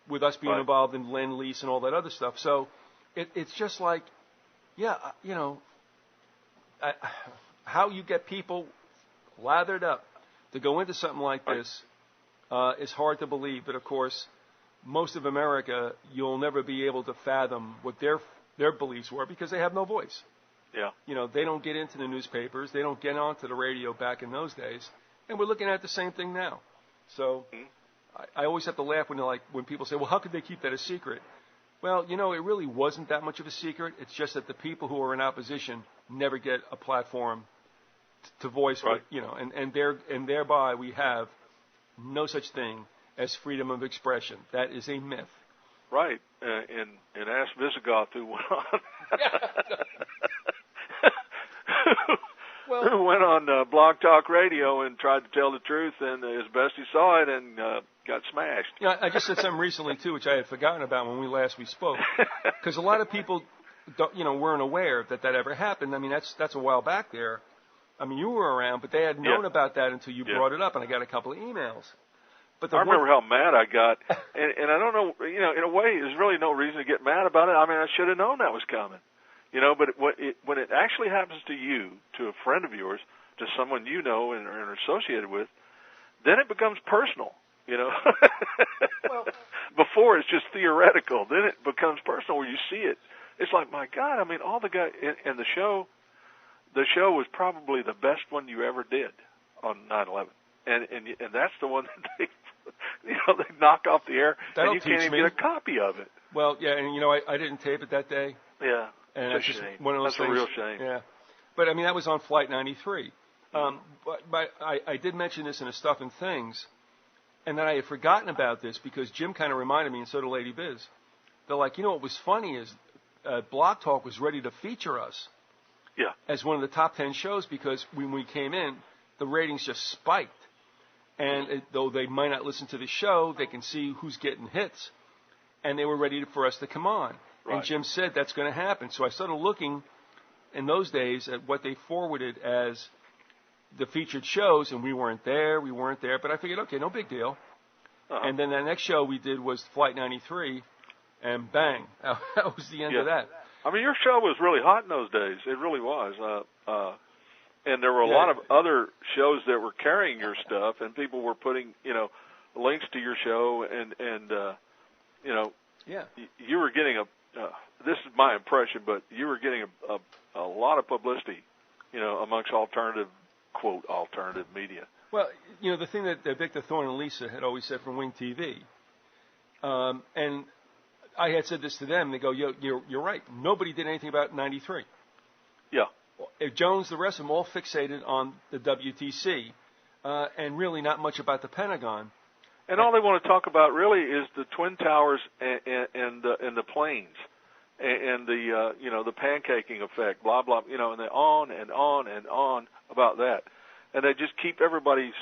with us being involved in Lend-Lease and all that other stuff. So it's just like, how you get people lathered up to go into something like this is hard to believe. But, of course, most of America, you'll never be able to fathom what their beliefs were because they have no voice. Yeah. They don't get into the newspapers. They don't get onto the radio back in those days. And we're looking at the same thing now. So I always have to laugh when people say, well, how could they keep that a secret? Well, it really wasn't that much of a secret. It's just that the people who are in opposition never get a platform to voice what, and thereby we have no such thing as freedom of expression. That is a myth. Right, and ask Vyzygoth who went on. Well, who went on Blog Talk Radio and tried to tell the truth, and as best he saw it, and got smashed. Yeah, I just said something recently too, which I had forgotten about when we spoke, because a lot of people, weren't aware that ever happened. I mean, that's a while back there. I mean, you were around, but they had known about that until you brought it up, and I got a couple of emails. But I remember how mad I got, and I don't know, in a way, there's really no reason to get mad about it. I mean, I should have known that was coming. But when it actually happens to you, to a friend of yours, to someone you know and are associated with, then it becomes personal, Well, before it's just theoretical. Then it becomes personal where you see it. It's like, my God, I mean, all the guys, and the show was probably the best one you ever did on 9/11. And that's the one that they knock off the air, and you can't even get a copy of it. Well, yeah, and I didn't tape it that day. Yeah. And it's just a shame. one of those That's things. a real shame. Yeah, but I mean that was on Flight 93. But I did mention this in a Stuff and Things, and then I had forgotten about this because Jim kind of reminded me, and so did Lady Biz. They're like, what was funny is Blog Talk was ready to feature us as one of the top 10 shows because when we came in, the ratings just spiked. And though they might not listen to the show, they can see who's getting hits, and they were ready for us to come on. Right. And Jim said that's going to happen. So I started looking in those days at what they forwarded as the featured shows, and we weren't there. But I figured, okay, no big deal. Uh-huh. And then the next show we did was Flight 93, and bang, that was the end of that. I mean, your show was really hot in those days. It really was. And there were a lot of other shows that were carrying your stuff, and people were putting, links to your show, and you were getting this is my impression, but you were getting a lot of publicity, amongst alternative media. Well, the thing that Victor Thorne and Lisa had always said from Wing TV, and I had said this to them, they go, you're right. Nobody did anything about 93. Yeah. Jones, the rest of them, all fixated on the WTC, and really not much about the Pentagon. And all they want to talk about really is the Twin Towers and the planes, and the pancaking effect, blah blah, and they on and on and on about that, and they just keep everybody's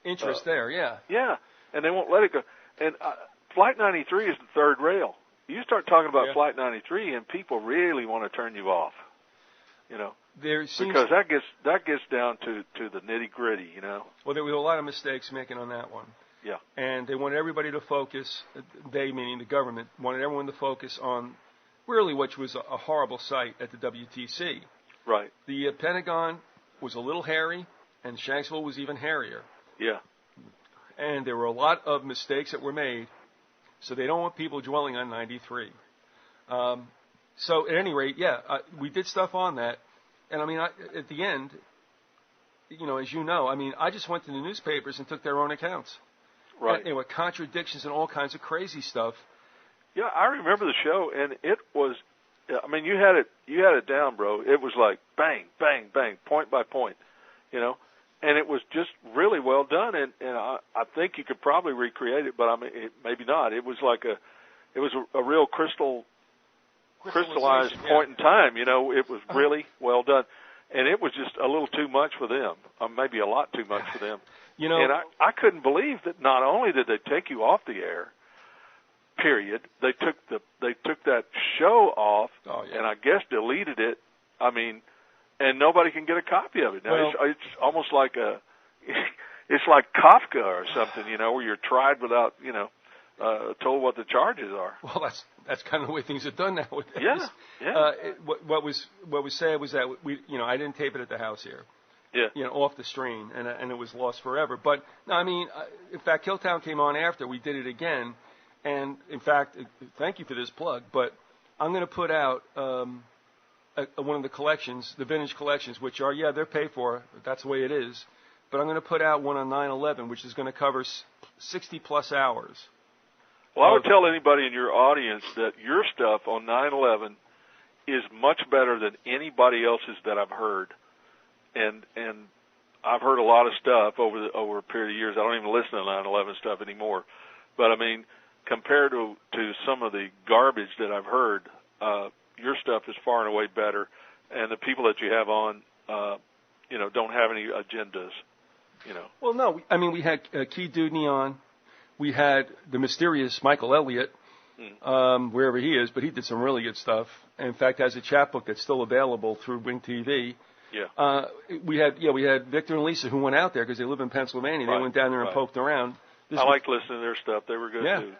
interest there, yeah. Yeah, and they won't let it go. And Flight 93 is the third rail. You start talking about Flight 93, and people really want to turn you off. Because that gets down to the nitty gritty, Well, there were a lot of mistakes making on that one. Yeah. And they wanted everybody to focus. They, meaning the government, wanted everyone to focus on really which was a horrible sight at the WTC. Right. The Pentagon was a little hairy, and Shanksville was even hairier. Yeah. And there were a lot of mistakes that were made, so they don't want people dwelling on 93. So at any rate, we did stuff on that. And, I mean, at the end, as you know, I just went to the newspapers and took their own accounts. Right. And there were contradictions and all kinds of crazy stuff. Yeah, I remember the show, and it was, you had it down, bro. It was like bang, bang, bang, point by point, and it was just really well done. And I think you could probably recreate it, but maybe not. It was like a real crystallized point in time. It was really well done, and it was just a little too much for them, maybe a lot too much for them. And I couldn't believe that not only did they take you off the air, period, they took that show off, and I guess deleted it. And nobody can get a copy of it now. It's almost like it's like Kafka or something, where you're tried without, told what the charges are. Well, that's kind of the way things are done nowadays. Yeah. What was said was that I didn't tape it at the house here. Yeah. Off the stream, and it was lost forever. But no, in fact, Killtown came on after we did it again, and in fact, thank you for this plug. But I'm going to put out one of the collections, the vintage collections, which are they're paid for. That's the way it is. But I'm going to put out one on 9/11, which is going to cover 60 plus hours. Well, I would tell anybody in your audience that your stuff on 9/11 is much better than anybody else's that I've heard. And I've heard a lot of stuff over a period of years. I don't even listen to 9/11 stuff anymore. But compared to some of the garbage that I've heard, your stuff is far and away better, and the people that you have on, don't have any agendas, Well, no, I mean, we had Key Dudney on. We had the mysterious Michael Elliott, wherever he is, but he did some really good stuff. And in fact, has a chapbook that's still available through Wing TV. Yeah. We had Victor and Lisa who went out there because they live in Pennsylvania. They went down there and poked around. I liked listening to their stuff. They were good too.